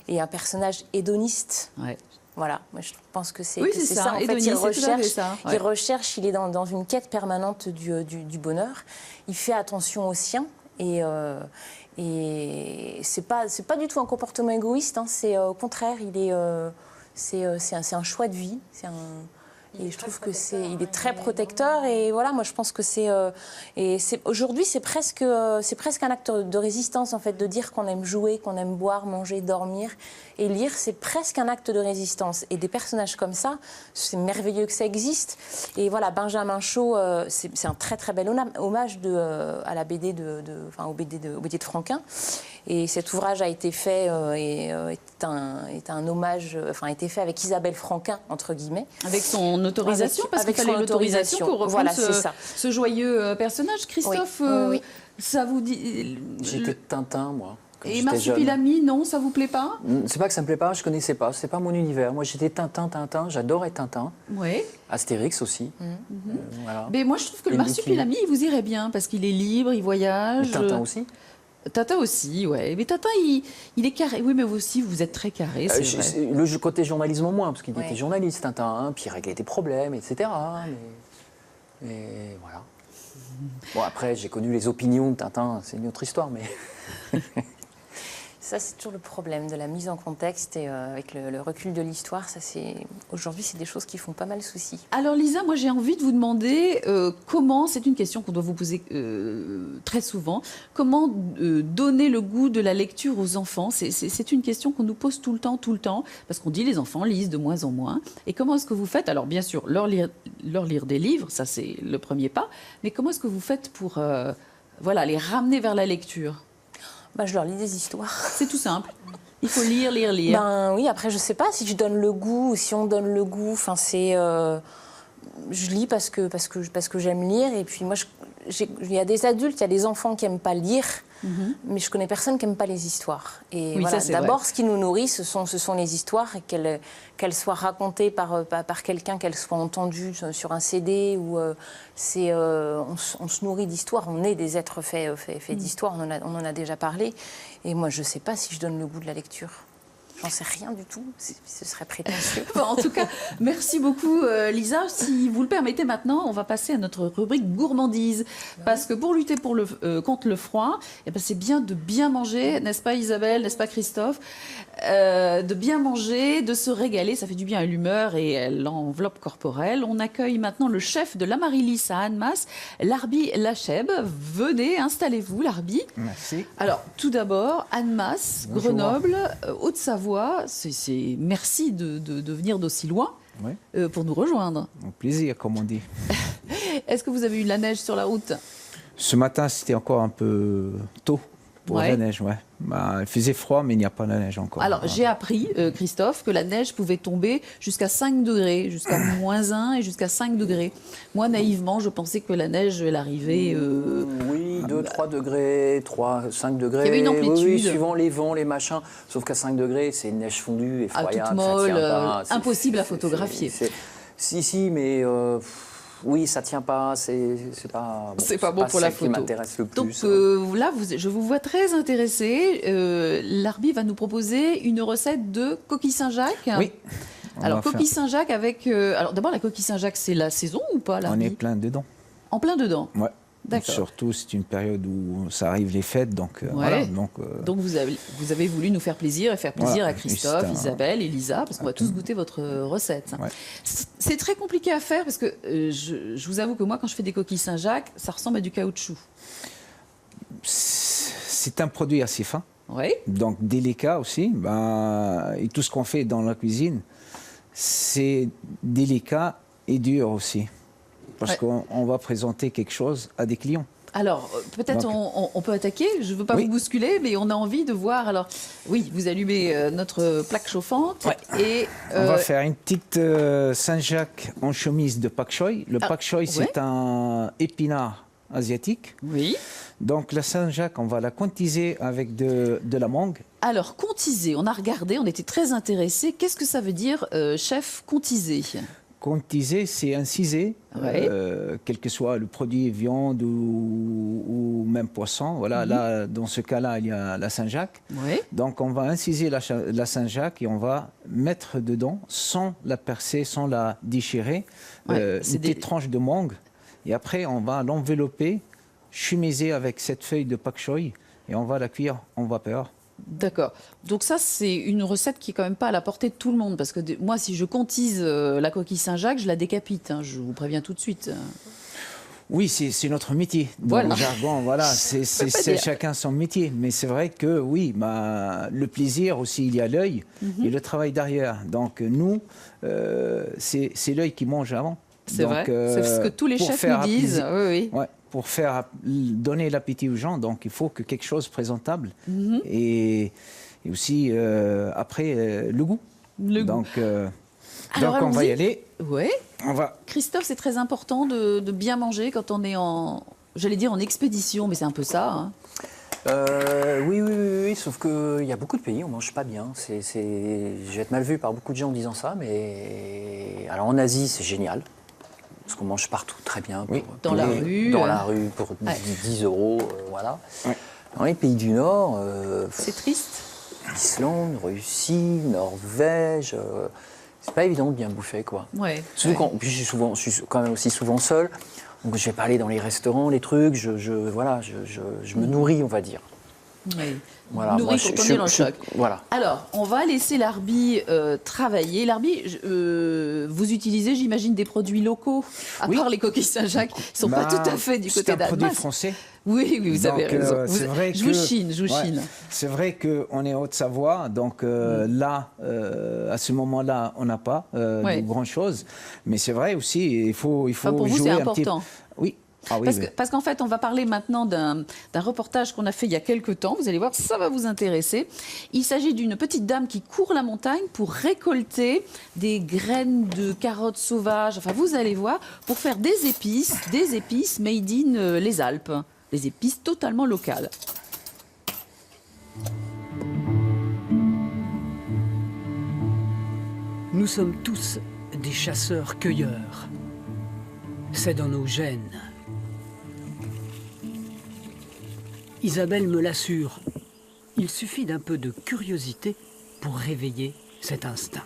Et un personnage hédoniste. Ouais. Voilà, moi je pense que c'est ça. En fait, il recherche, il est dans une quête permanente du bonheur. Il fait attention aux siens. Et c'est pas du tout un comportement égoïste. Hein, c'est au contraire, c'est un choix de vie. Et je trouve que il est très protecteur et voilà, moi je pense que aujourd'hui c'est presque un acte de résistance en fait, de dire qu'on aime jouer, qu'on aime boire, manger, dormir et lire, c'est presque un acte de résistance. Et des personnages comme ça, c'est merveilleux que ça existe. Et voilà, Benjamin Shaw, c'est un très très bel hommage à la BD au BD de Franquin. Et cet ouvrage a été fait est un hommage, a été fait avec Isabelle Franquin entre guillemets. Avec son autorisation, parce qu'il fallait l'autorisation pour reprendre ce joyeux personnage. Christophe, oui. Ça vous dit... J'étais Tintin, moi. Et Marsupilami, non, ça vous plaît pas? C'est pas que ça me plaît pas, je connaissais pas, c'est pas mon univers. Moi j'étais Tintin, j'adorais Tintin. Oui. Astérix aussi. Voilà. Mais moi je trouve que le Marsupilami, il vous irait bien, parce qu'il est libre, il voyage. Et Tintin aussi. Tintin aussi, ouais. Mais Tintin, il est carré. Oui, mais vous aussi, vous êtes très carré, c'est vrai. Le côté journalisme au moins, parce qu'il Ouais. était journaliste, Tintin, hein, puis il réglait des problèmes, etc. Mais voilà. Bon, après, j'ai connu les opinions de Tintin, c'est une autre histoire, mais... Ça, c'est toujours le problème de la mise en contexte et avec le recul de l'histoire. Aujourd'hui, c'est des choses qui font pas mal souci. Alors Lisa, moi j'ai envie de vous demander comment, c'est une question qu'on doit vous poser très souvent, comment donner le goût de la lecture aux enfants? C'est une question qu'on nous pose tout le temps, parce qu'on dit les enfants lisent de moins en moins. Et comment est-ce que vous faites? Alors bien sûr, leur lire des livres, ça c'est le premier pas, mais comment est-ce que vous faites pour voilà, les ramener vers la lecture? Je leur lis des histoires. C'est tout simple. Il faut lire. Ben oui, après, je sais pas si je donne le goût ou si on donne le goût. Enfin, je lis parce que j'aime lire. Et puis moi, il y a des adultes, il y a des enfants qui n'aiment pas lire, mais je connais personne qui n'aime pas les histoires. Et Oui, voilà, ça, c'est d'abord, vrai. ce qui nous nourrit, ce sont les histoires, et qu'elles soient racontées par quelqu'un, qu'elles soient entendues sur un CD. Ou on se nourrit d'histoires. On est des êtres faits d'histoire. On en a déjà parlé. Et moi, je ne sais pas si je donne le goût de la lecture. J'en sais rien du tout, ce serait prétentieux. Bon, en tout cas, merci beaucoup Lisa. Si vous le permettez maintenant, on va passer à notre rubrique gourmandise. Parce que pour lutter contre le froid, eh ben, c'est bien de bien manger, n'est-ce pas Isabelle, n'est-ce pas Christophe? De bien manger, de se régaler, ça fait du bien à l'humeur et à l'enveloppe corporelle. On accueille maintenant le chef de l'Amaryllis à Annemasse, Larbi Lacheb. Venez, installez-vous Larbi. Merci. Alors, tout d'abord, Annemasse, Bonjour. Grenoble, Haute-Savoie, merci de venir d'aussi loin Oui. pour nous rejoindre. Au plaisir, comme on dit. Est-ce que vous avez eu de la neige sur la route? Ce matin, c'était encore un peu tôt pour Ouais. la neige. Ouais. Il faisait froid, mais il n'y a pas de neige encore. Alors, j'ai appris, Christophe, que la neige pouvait tomber jusqu'à 5 degrés, jusqu'à -1 et jusqu'à 5 degrés. Moi, naïvement, je pensais que la neige, elle arrivait... Oui, 2-3 degrés, 5 degrés. Il y avait une amplitude. Oui, suivant les vents, les machins. Sauf qu'à 5 degrés, c'est une neige fondue, effroyable. toute ça molle, tient pas. impossible à photographier. Si, mais oui, ça tient pas. C'est pas. C'est pas bon pour la celle qui photo. m'intéresse le Donc plus. là, je vous vois très intéressé. Larbi va nous proposer une recette de coquille Saint-Jacques. Oui. On Alors, va faire- coquille Saint-Jacques avec... alors d'abord, la coquille Saint-Jacques, c'est la saison ou pas, On Larbi? est plein dedans. En plein dedans. Ouais. D'accord. Surtout, c'est une période où ça arrive les fêtes, donc voilà. Donc, Donc vous avez voulu nous faire plaisir et faire plaisir Voilà. à Christophe, Et c'est un- Isabelle, Elisa, parce qu'on va tous goûter votre recette. Ouais. C'est très compliqué à faire parce que je vous avoue que moi, quand je fais des coquilles Saint-Jacques, ça ressemble à du caoutchouc. c'est un produit assez fin, Oui. donc délicat aussi. Et tout ce qu'on fait dans la cuisine, c'est délicat et dur aussi. Parce Ouais. qu'on va présenter quelque chose à des clients. Alors, peut-être Donc- on peut attaquer. Je ne veux pas Oui. vous bousculer, mais on a envie de voir. Alors, oui, vous allumez notre plaque chauffante. Ouais. Et, On va faire une petite Saint-Jacques en chemise de pak choi. Le pak choi, c'est un épinard asiatique. Oui. Donc la Saint-Jacques, on va la contiser avec de la mangue. Alors, contiser, on a regardé, on était très intéressés. Qu'est-ce que ça veut dire, chef, contiser? Contiser, c'est inciser, Ouais. quel que soit le produit, viande ou même poisson. Voilà, là, dans ce cas-là, il y a la Saint-Jacques. Oui. Donc on va inciser la Saint-Jacques et on va mettre dedans, sans la percer, sans la déchirer, Ouais, c'est une des- petite tranche de mangue. Et après, on va l'envelopper, chemiser avec cette feuille de pak choi et on va la cuire en vapeur. D'accord. Donc ça, c'est une recette qui est quand même pas à la portée de tout le monde. Parce que moi, si je contise la coquille Saint-Jacques, je la décapite. Hein, je vous préviens tout de suite. Oui, c'est notre métier. Dans Voilà. le jargon, voilà, c'est pas dire. chacun son métier. Mais c'est vrai que oui, le plaisir aussi, il y a l'œil et le travail derrière. Donc nous, c'est l'œil qui mange avant. C'est Donc, vrai. C'est ce que tous les pour chefs faire nous disent. Oui, oui. Ouais, pour donner l'appétit aux gens, donc il faut que quelque chose de présentable et aussi après le goût. Le goût. Donc, Alors, on va allons-y. y aller. Oui. On va. Christophe, c'est très important de bien manger quand on est j'allais dire en expédition, mais c'est un peu ça. Hein. Oui, sauf qu'il y a beaucoup de pays où on ne mange pas bien. Je vais être mal vu par beaucoup de gens en disant ça, mais alors en Asie, c'est génial. Parce qu'on mange partout très bien. Oui. Dans la rue. Dans la rue pour Ouais. 10 euros, voilà. Ouais. Dans les pays du Nord, C'est triste. Islande, Russie, Norvège, c'est pas évident de bien bouffer, quoi. Ouais. Surtout quand, puis je suis quand même aussi souvent seul, donc je vais pas aller dans les restaurants, les trucs, je me nourris, on va dire. Oui. Voilà, Nourri moi, quand on est dans le choc. Voilà. Alors, on va laisser l'Arby travailler. L'Arby, vous utilisez, j'imagine, des produits locaux, à part les coquilles Saint-Jacques, ils ne sont pas tout à fait du côté C'est un produit d'Almas. français. Oui, vous avez Donc, raison. c'est vrai je vous chine. C'est vrai qu'on est Haute-Savoie, donc là, à ce moment-là, on n'a pas de grand-chose. Mais c'est vrai aussi, il faut Enfin, pour vous, jouer c'est un petit... important. Oui. Ah oui, Parce qu'en fait, on va parler maintenant d'un reportage qu'on a fait il y a quelques temps. Vous allez voir, ça va vous intéresser. Il s'agit d'une petite dame qui court la montagne pour récolter des graines de carottes sauvages. Enfin, vous allez voir, pour faire des épices made in les Alpes. Des épices totalement locales. Nous sommes tous des chasseurs-cueilleurs. C'est dans nos gènes. Isabelle me l'assure, il suffit d'un peu de curiosité pour réveiller cet instinct.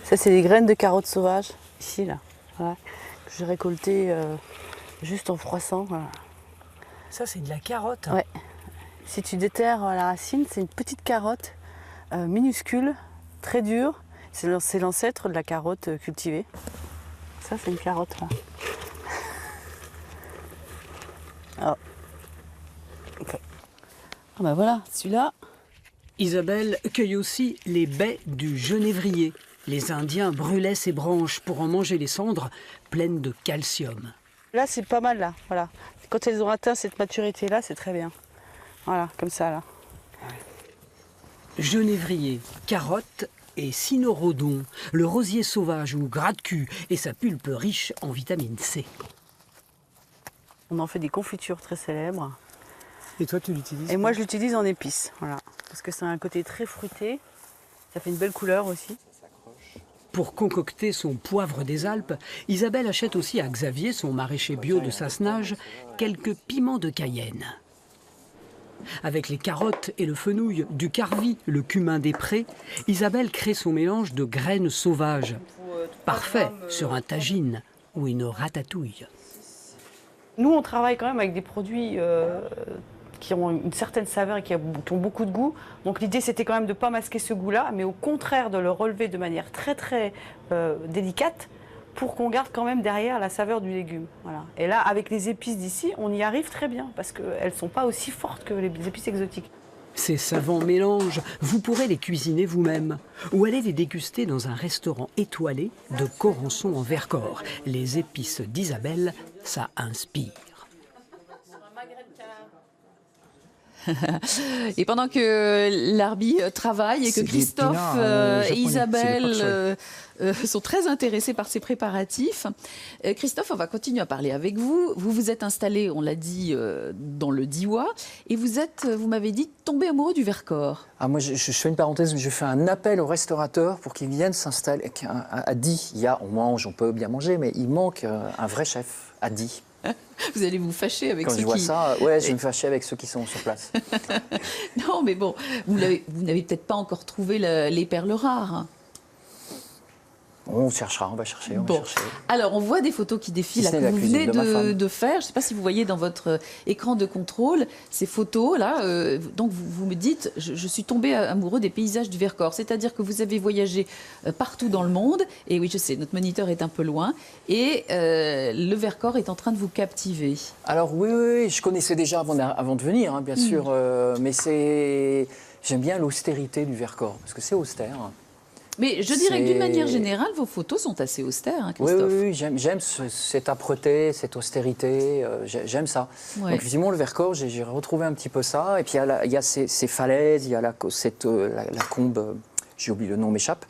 Ça, c'est des graines de carottes sauvages, ici, là, voilà, que j'ai récoltées juste en froissant. Voilà. Ça, c'est de la carotte. Ouais. Si tu déterres la racine, c'est une petite carotte minuscule, très dure. C'est l'ancêtre de la carotte cultivée. Ça, c'est une carotte, là. Ah. Okay. Ah ben voilà, celui-là. Isabelle cueille aussi les baies du genévrier. Les Indiens brûlaient ces branches pour en manger les cendres pleines de calcium. Là, c'est pas mal, là. Voilà. Quand elles ont atteint cette maturité-là, c'est très bien. Voilà, comme ça, là. Genévrier, carotte et cynorrhodon, le rosier sauvage ou gratte-cul et sa pulpe riche en vitamine C. On en fait des confitures très célèbres. Et toi, tu l'utilises? Et moi, je l'utilise en épices, voilà. Parce que c'est un côté très fruité. Ça fait une belle couleur aussi. Pour concocter son poivre des Alpes, Isabelle achète aussi à Xavier, son maraîcher bio de Sassenage, quelques piments de Cayenne. Avec les carottes et le fenouil, du carvi, le cumin des prés, Isabelle crée son mélange de graines sauvages. Parfait sur un tagine ou une ratatouille. Nous, on travaille quand même avec des produits qui ont une certaine saveur et qui ont beaucoup de goût. Donc l'idée, c'était quand même de ne pas masquer ce goût-là, mais au contraire de le relever de manière très très délicate pour qu'on garde quand même derrière la saveur du légume. Voilà. Et là, avec les épices d'ici, on y arrive très bien parce qu'elles ne sont pas aussi fortes que les épices exotiques. Ces savants mélanges, vous pourrez les cuisiner vous-même ou aller les déguster dans un restaurant étoilé de Corançon en Vercors. Les épices d'Isabelle, ça inspire. Et pendant que l'Arby travaille et que Christophe et Isabelle sont très intéressés par ces préparatifs, Christophe, on va continuer à parler avec vous. Vous vous êtes installé, on l'a dit, dans le Diois et vous m'avez dit, tombé amoureux du Vercors. Ah, moi, je fais une parenthèse, je fais un appel aux restaurateurs pour qu'ils viennent s'installer à Die. On mange, on peut bien manger, mais il manque un vrai chef à Die. Vous allez vous fâcher avec Quand ceux qui... je vois ça, ouais, je vais me fâcher avec ceux qui sont sur place. Non, mais bon, vous n'avez peut-être pas encore trouvé les perles rares. On cherchera, on va chercher. Alors, on voit des photos qui défilent là, que vous venez de faire. Je ne sais pas si vous voyez dans votre écran de contrôle ces photos-là. Donc, vous me dites, je suis tombée amoureux des paysages du Vercors. C'est-à-dire que vous avez voyagé partout dans le monde. Et oui, je sais, notre moniteur est un peu loin. Et le Vercors est en train de vous captiver. Alors, oui, je connaissais déjà avant de venir, hein, bien sûr. Mais j'aime bien l'austérité du Vercors, parce que c'est austère. Mais je dirais que d'une manière générale, vos photos sont assez austères, hein, Christophe. Oui, j'aime cette âpreté, cette austérité, j'aime ça. Ouais. Donc effectivement, le Vercors, j'ai retrouvé un petit peu ça. Et puis il y a ces falaises, il y a la combe, j'ai oublié le nom, m'échappe.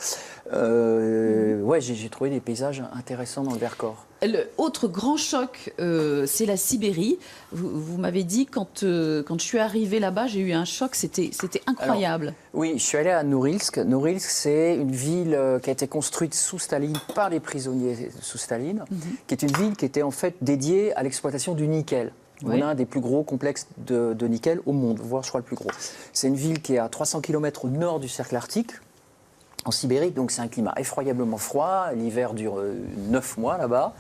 Ouais, j'ai trouvé des paysages intéressants dans le Vercors. Le autre grand choc, c'est la Sibérie. Vous m'avez dit, quand je suis arrivée là-bas, j'ai eu un choc, c'était incroyable. Alors, oui, je suis allé à Norilsk. Norilsk, c'est une ville qui a été construite sous Staline, par les prisonniers sous Staline, qui est une ville qui était en fait dédiée à l'exploitation du nickel. Oui. On a un des plus gros complexes de nickel au monde, voire je crois le plus gros. C'est une ville qui est à 300 km au nord du cercle arctique, en Sibérie, donc c'est un climat effroyablement froid. L'hiver dure 9 mois là-bas.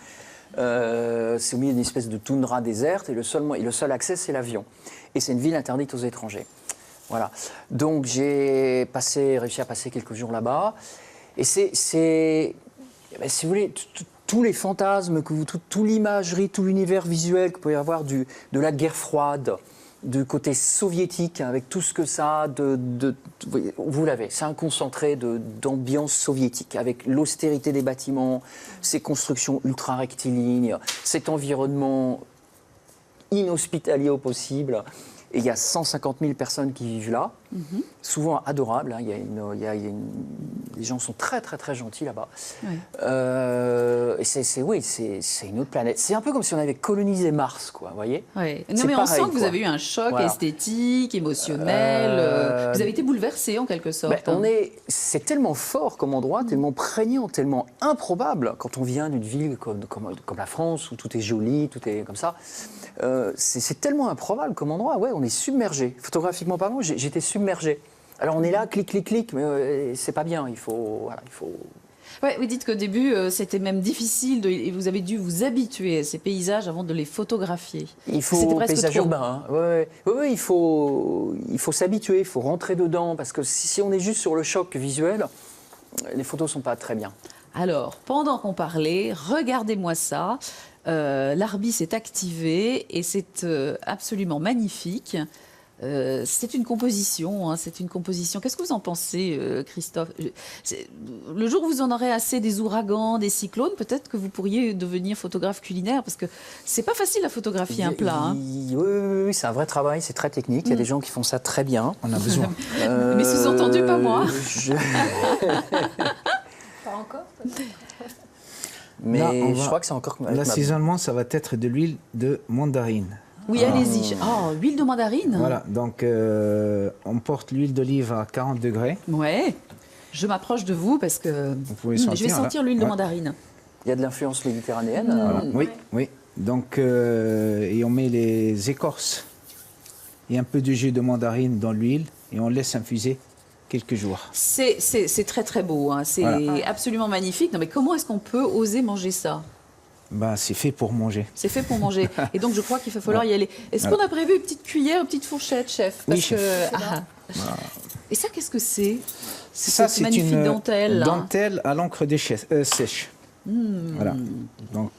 C'est au milieu d'une espèce de toundra déserte et le seul accès, c'est l'avion. Et c'est une ville interdite aux étrangers. Voilà. Donc j'ai réussi à passer quelques jours là-bas. Et si vous voulez, tous les fantasmes, toute l'imagerie, tout l'univers visuel que vous pouvez avoir de la guerre froide, du côté soviétique, avec tout ce que ça a vous l'avez, c'est un concentré d'ambiance soviétique, avec l'austérité des bâtiments, ces constructions ultra rectilignes, cet environnement inhospitalier au possible. Et il y a 150 000 personnes qui vivent là, souvent adorables. Hein. Les gens sont très, très, très gentils là-bas. Oui. Et c'est une autre planète. C'est un peu comme si on avait colonisé Mars, quoi, vous voyez? Ouais. Non, mais on sent que vous avez eu un choc esthétique, émotionnel. Vous avez été bouleversé en quelque sorte. C'est tellement fort comme endroit, tellement prégnant, tellement improbable quand on vient d'une ville comme la France où tout est joli, tout est comme ça. C'est tellement improbable comme endroit. Ouais, on est submergé. Photographiquement parlant, j'étais submergé. Alors on est là, clic, clic, clic, mais c'est pas bien. Il faut. Ouais, vous dites qu'au début, c'était même difficile et vous avez dû vous habituer à ces paysages avant de les photographier. Il faut paysage urbain. Hein. Ouais, il faut s'habituer, il faut rentrer dedans parce que si on est juste sur le choc visuel, les photos sont pas très bien. Alors, pendant qu'on parlait, regardez-moi ça. L'Arby s'est activé et c'est absolument magnifique. C'est une composition, c'est une composition. Qu'est-ce que vous en pensez, Christophe? Le jour où vous en aurez assez des ouragans, des cyclones, peut-être que vous pourriez devenir photographe culinaire, parce que c'est pas facile à photographier un plat. Hein. Oui, c'est un vrai travail, c'est très technique. Il y a des gens qui font ça très bien. On a besoin. Mais sous-entendu, pas moi. Pas encore. Mais je crois que c'est encore... L'assaisonnement, ça va être de l'huile de mandarine. Oui, allez-y. Oh, huile de mandarine. Voilà, donc on porte l'huile d'olive à 40 degrés. Ouais, je m'approche de vous parce que je vais sentir l'huile de mandarine. Il y a de l'influence méditerranéenne. Voilà. Oui. Donc, et on met les écorces et un peu de jus de mandarine dans l'huile et on laisse infuser quelques jours. C'est très très beau, hein. C'est absolument magnifique. Non, mais comment est-ce qu'on peut oser manger ça? C'est fait pour manger. C'est fait pour manger. Et donc je crois qu'il va falloir y aller. Est-ce qu'on a prévu une petite cuillère, une petite fourchette, chef? Oui, chef. Et ça, qu'est-ce que c'est? Ça, c'est magnifique une dentelle. Dentelle à l'encre sèche. Voilà. Donc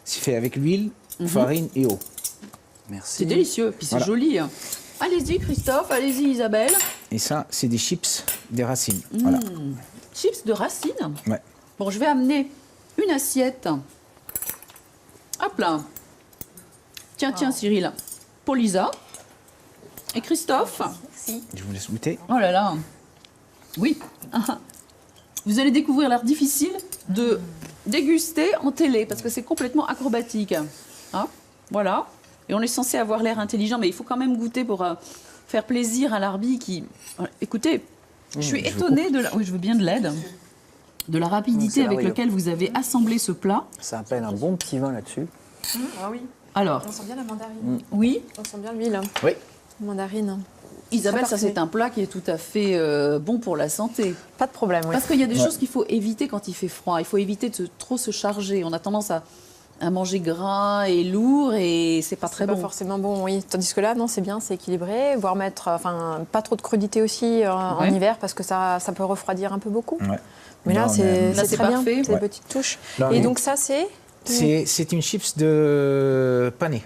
c'est fait avec l'huile, farine et eau. Merci. C'est délicieux. Puis c'est joli. Allez-y, Christophe. Allez-y, Isabelle. Et ça, c'est des chips, des racines. Voilà. Chips de racines. Ouais. Bon, je vais amener une assiette. Hop là. Tiens, Cyril. Pour Lisa. Et Christophe. Merci. Je vous laisse goûter. Oh là là. Oui. Vous allez découvrir l'art difficile de déguster en télé, parce que c'est complètement acrobatique. Hein, voilà. Et on est censé avoir l'air intelligent, mais il faut quand même goûter pour faire plaisir à l'Arby qui... Écoutez, je suis étonnée de la... Oui, je veux bien de l'aide. De la rapidité avec laquelle vous avez assemblé ce plat. Ça appelle un bon petit vin là-dessus. Ah oui. Alors. On sent bien la mandarine. Oui. On sent bien l'huile. Oui. Mandarine. Isabelle, ça c'est un plat qui est tout à fait bon pour la santé. Pas de problème, oui. Parce qu'il y a des choses qu'il faut éviter quand il fait froid. Il faut éviter de trop se charger. On a tendance à manger gras et lourd et c'est pas très bon. Pas forcément bon, oui. Tandis que là, non, c'est bien, c'est équilibré. Voire mettre, pas trop de crudité aussi en hiver parce que ça peut refroidir un peu beaucoup. Ouais. Mais là, c'est très parfait. bien, c'est des petites touches. Là, et donc ça, c'est une chips de pané.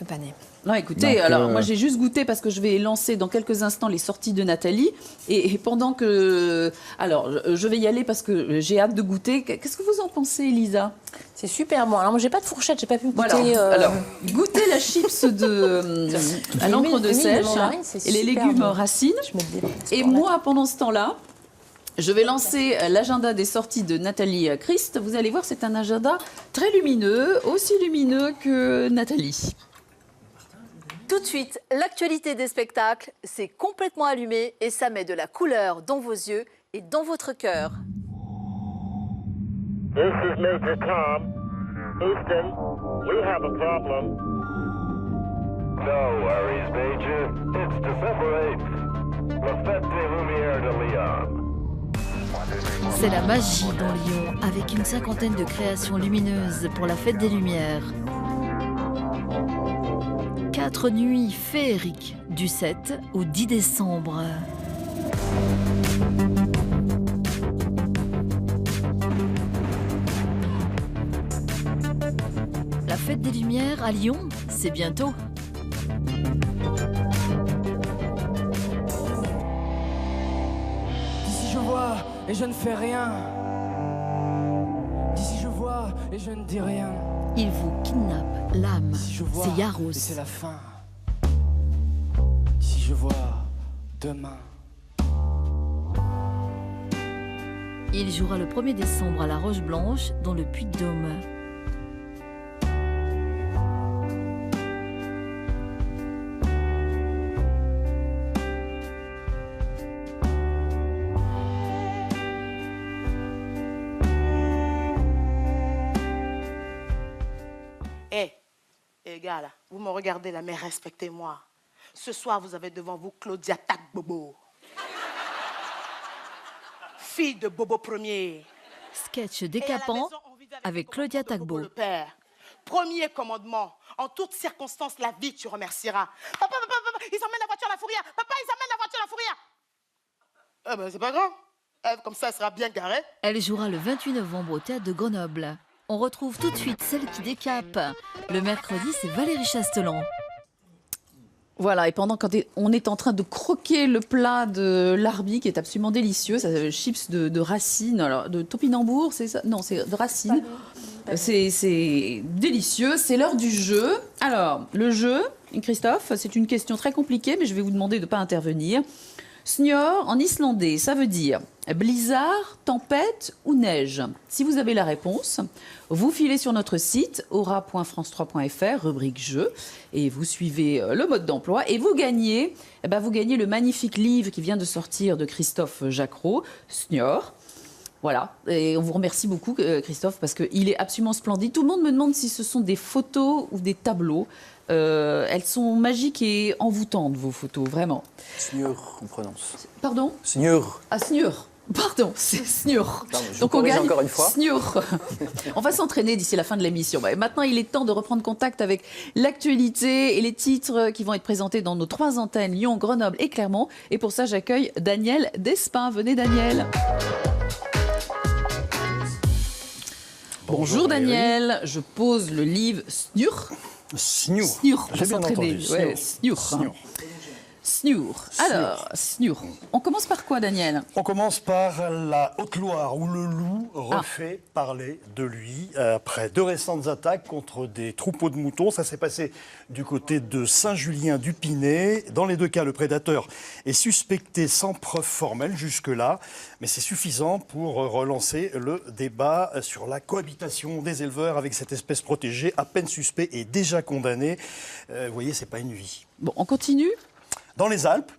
Le pané. Non, écoutez, alors moi j'ai juste goûté parce que je vais lancer dans quelques instants les sorties de Nathalie. Et pendant que... Alors, je vais y aller parce que j'ai hâte de goûter. Qu'est-ce que vous en pensez, Elisa? C'est super bon. Alors moi j'ai pas de fourchette, j'ai pas pu goûter. Voilà. Alors, goûtez la chips à l'encre de sèche et les légumes racines. Et moi, pendant ce temps-là, je vais lancer l'agenda des sorties de Nathalie Christ. Vous allez voir, c'est un agenda très lumineux, aussi lumineux que Nathalie. Tout de suite, l'actualité des spectacles, c'est complètement allumé et ça met de la couleur dans vos yeux et dans votre cœur. This is Major Tom. Houston, we have a problem. No worries, Major. It's December 8th. La fête des Lumières de Lyon. C'est la magie dans Lyon, avec une cinquantaine de créations lumineuses pour la fête des Lumières. 4 nuits féeriques du 7 au 10 décembre. La fête des Lumières à Lyon, c'est bientôt. D'ici je vois et je ne fais rien. D'ici je vois et je ne dis rien. Il vous kidnappe l'âme. C'est Yaros. Et c'est la fin. D'ici je vois demain. Il jouera le 1er décembre à la Roche-Blanche, dans le Puy-de-Dôme. Les gars, là, vous me regardez là, mais respectez-moi. Ce soir, vous avez devant vous Claudia Tagbobo. Fille de Bobo Ier. Sketch décapant avec Claudia Tagbo. Le père. Premier commandement. En toutes circonstances, la vie, tu remercieras. Papa, ils emmènent la voiture à la fourrière. Papa, ils emmènent la voiture à la fourrière. Eh ben, c'est pas grave. Comme ça, elle sera bien garée. Elle jouera le 28 novembre au Théâtre de Grenoble. On retrouve tout de suite celle qui décape. Le mercredi, c'est Valérie Chastelan. Voilà, et pendant on est en train de croquer le plat de Larbi, qui est absolument délicieux, ça, chips de racines, alors de topinambour, c'est ça? Non, c'est de racines. C'est délicieux, c'est l'heure du jeu. Alors, le jeu, Christophe, c'est une question très compliquée, mais je vais vous demander de ne pas intervenir. Snjor, en islandais, ça veut dire blizzard, tempête ou neige. Si vous avez la réponse, vous filez sur notre site aura.france3.fr, rubrique jeu, et vous suivez le mode d'emploi et vous gagnez le magnifique livre qui vient de sortir de Christophe Jacquereau, Snjor. Voilà, et on vous remercie beaucoup Christophe parce qu'il est absolument splendide. Tout le monde me demande si ce sont des photos ou des tableaux. Elles sont magiques et envoûtantes, vos photos, vraiment. Snjor, on prononce. Pardon? Snjor. Ah, Snjor. Pardon, c'est Snjor. Donc on gagne encore une fois. Snjor. On va s'entraîner d'ici la fin de l'émission. Maintenant, il est temps de reprendre contact avec l'actualité et les titres qui vont être présentés dans nos 3 antennes, Lyon, Grenoble et Clermont. Et pour ça, j'accueille Daniel Despin. Venez, Daniel. Bonjour Daniel, je pose le livre Snjor. Snjor. J'ai bien entendu. Ouais, Snjor. Snjor. Alors, Snjor. On commence par quoi, Daniel? On commence par la Haute-Loire, où le loup refait parler de lui après 2 récentes attaques contre des troupeaux de moutons. Ça s'est passé du côté de Saint-Julien-du-Pinet. Dans les 2 cas, le prédateur est suspecté sans preuve formelle jusque-là, mais c'est suffisant pour relancer le débat sur la cohabitation des éleveurs avec cette espèce protégée, à peine suspect et déjà condamné. Vous voyez, c'est pas une vie. Bon, on continue. Dans les Alpes,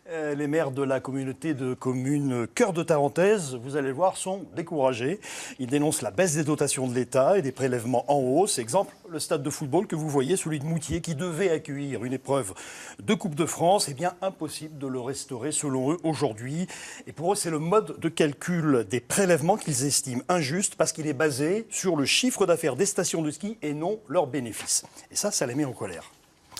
les maires de la communauté de communes Cœur de Tarentaise, vous allez le voir, sont découragés. Ils dénoncent la baisse des dotations de l'État et des prélèvements en hausse. Exemple, le stade de football que vous voyez, celui de Moutier, qui devait accueillir une épreuve de Coupe de France. Eh bien, impossible de le restaurer selon eux aujourd'hui. Et pour eux, c'est le mode de calcul des prélèvements qu'ils estiment injuste parce qu'il est basé sur le chiffre d'affaires des stations de ski et non leurs bénéfices. Et ça les met en colère.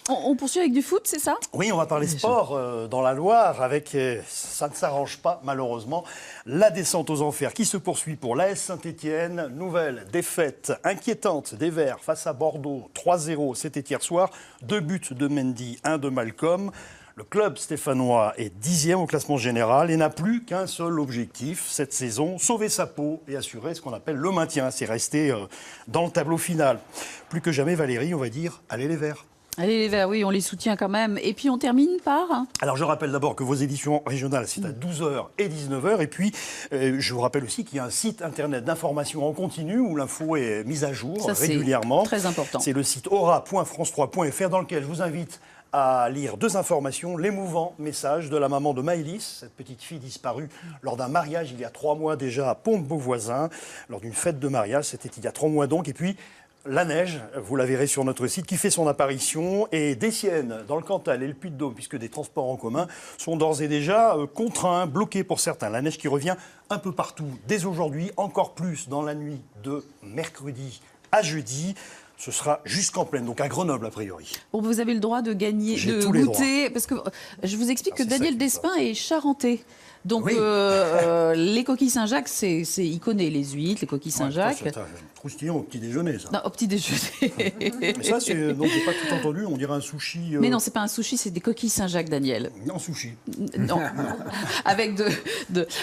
On poursuit avec du foot, c'est ça? Oui, on va parler sport dans la Loire avec, ça ne s'arrange pas malheureusement, la descente aux enfers qui se poursuit pour l'AS Saint-Étienne. Nouvelle défaite inquiétante des Verts face à Bordeaux, 3-0, c'était hier soir. 2 buts de Mendy, 1 de Malcolm. Le club stéphanois est 10e au classement général et n'a plus qu'un seul objectif cette saison, sauver sa peau et assurer ce qu'on appelle le maintien. C'est rester dans le tableau final. Plus que jamais, Valérie, on va dire, allez les Verts. Allez les Verts, oui, on les soutient quand même. Et puis on termine par... Alors je rappelle d'abord que vos éditions régionales, c'est à 12h et 19h. Et puis je vous rappelle aussi qu'il y a un site internet d'information en continu où l'info est mise à jour régulièrement. C'est très important. C'est le site aura.france3.fr dans lequel je vous invite à lire 2 informations, l'émouvant message de la maman de Maëlys, cette petite fille disparue lors d'un mariage il y a 3 mois déjà à Pont-de-Beauvoisin, lors d'une fête de mariage, c'était il y a 3 mois donc, et puis la neige, vous la verrez sur notre site, qui fait son apparition, et Dessiennes, dans le Cantal et le Puy-de-Dôme, puisque des transports en commun sont d'ores et déjà contraints, bloqués pour certains. La neige qui revient un peu partout, dès aujourd'hui, encore plus dans la nuit de mercredi à jeudi. Ce sera jusqu'en pleine, donc à Grenoble a priori. Bon, vous avez le droit de gagner, J'ai de tous les goûter, parce que je vous explique que Daniel Despins est charentais. Donc, Oui. les coquilles Saint-Jacques, il connaît les huîtres, les coquilles Saint-Jacques. C'est un croustillant au petit déjeuner, ça. Non, au petit déjeuner. Mais ça, donc j'ai pas tout entendu, on dirait un sushi. Mais non, c'est pas un sushi, c'est des coquilles Saint-Jacques, Daniel. Non, sushi. Non, avec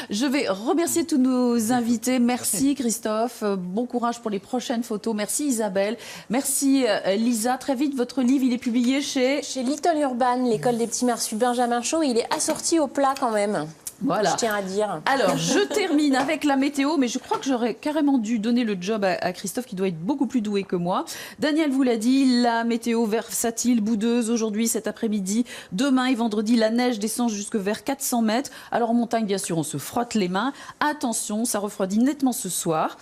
Je vais remercier tous nos invités. Merci Christophe. Bon courage pour les prochaines photos. Merci Isabelle. Merci Lisa. Très vite, votre livre, il est publié chez Little Urban, l'école des petits Mersus Benjamin Chaud. Il est assorti au plat quand même. Voilà. Je tiens à dire. Alors, je termine avec la météo, mais je crois que j'aurais carrément dû donner le job à Christophe, qui doit être beaucoup plus doué que moi. Daniel vous l'a dit, la météo versatile, boudeuse, aujourd'hui, cet après-midi. Demain et vendredi, la neige descend jusque vers 400 mètres. Alors, en montagne, bien sûr, on se frotte les mains. Attention, ça refroidit nettement ce soir.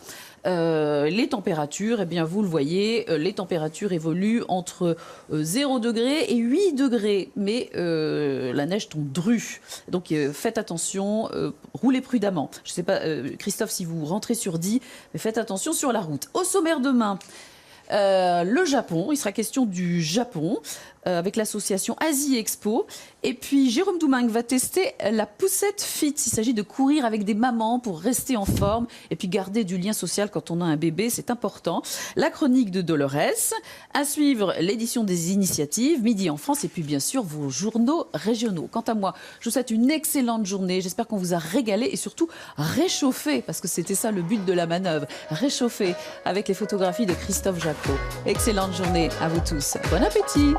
Les températures, eh bien vous le voyez, les températures évoluent entre 0 degré et 8 degrés, mais la neige tombe drue. Donc faites attention, roulez prudemment. Je ne sais pas, Christophe, si vous rentrez sur 10, mais faites attention sur la route. Au sommaire demain, le Japon, il sera question du Japon avec l'association Asie Expo. Et puis Jérôme Doumingue va tester la poussette fit. Il s'agit de courir avec des mamans pour rester en forme et puis garder du lien social quand on a un bébé, c'est important. La chronique de Dolores. À suivre, l'édition des initiatives, Midi en France, et puis bien sûr vos journaux régionaux. Quant à moi, je vous souhaite une excellente journée. J'espère qu'on vous a régalé et surtout réchauffé, parce que c'était ça le but de la manœuvre. Réchauffé avec les photographies de Christophe Jacquot. Excellente journée à vous tous. Bon appétit!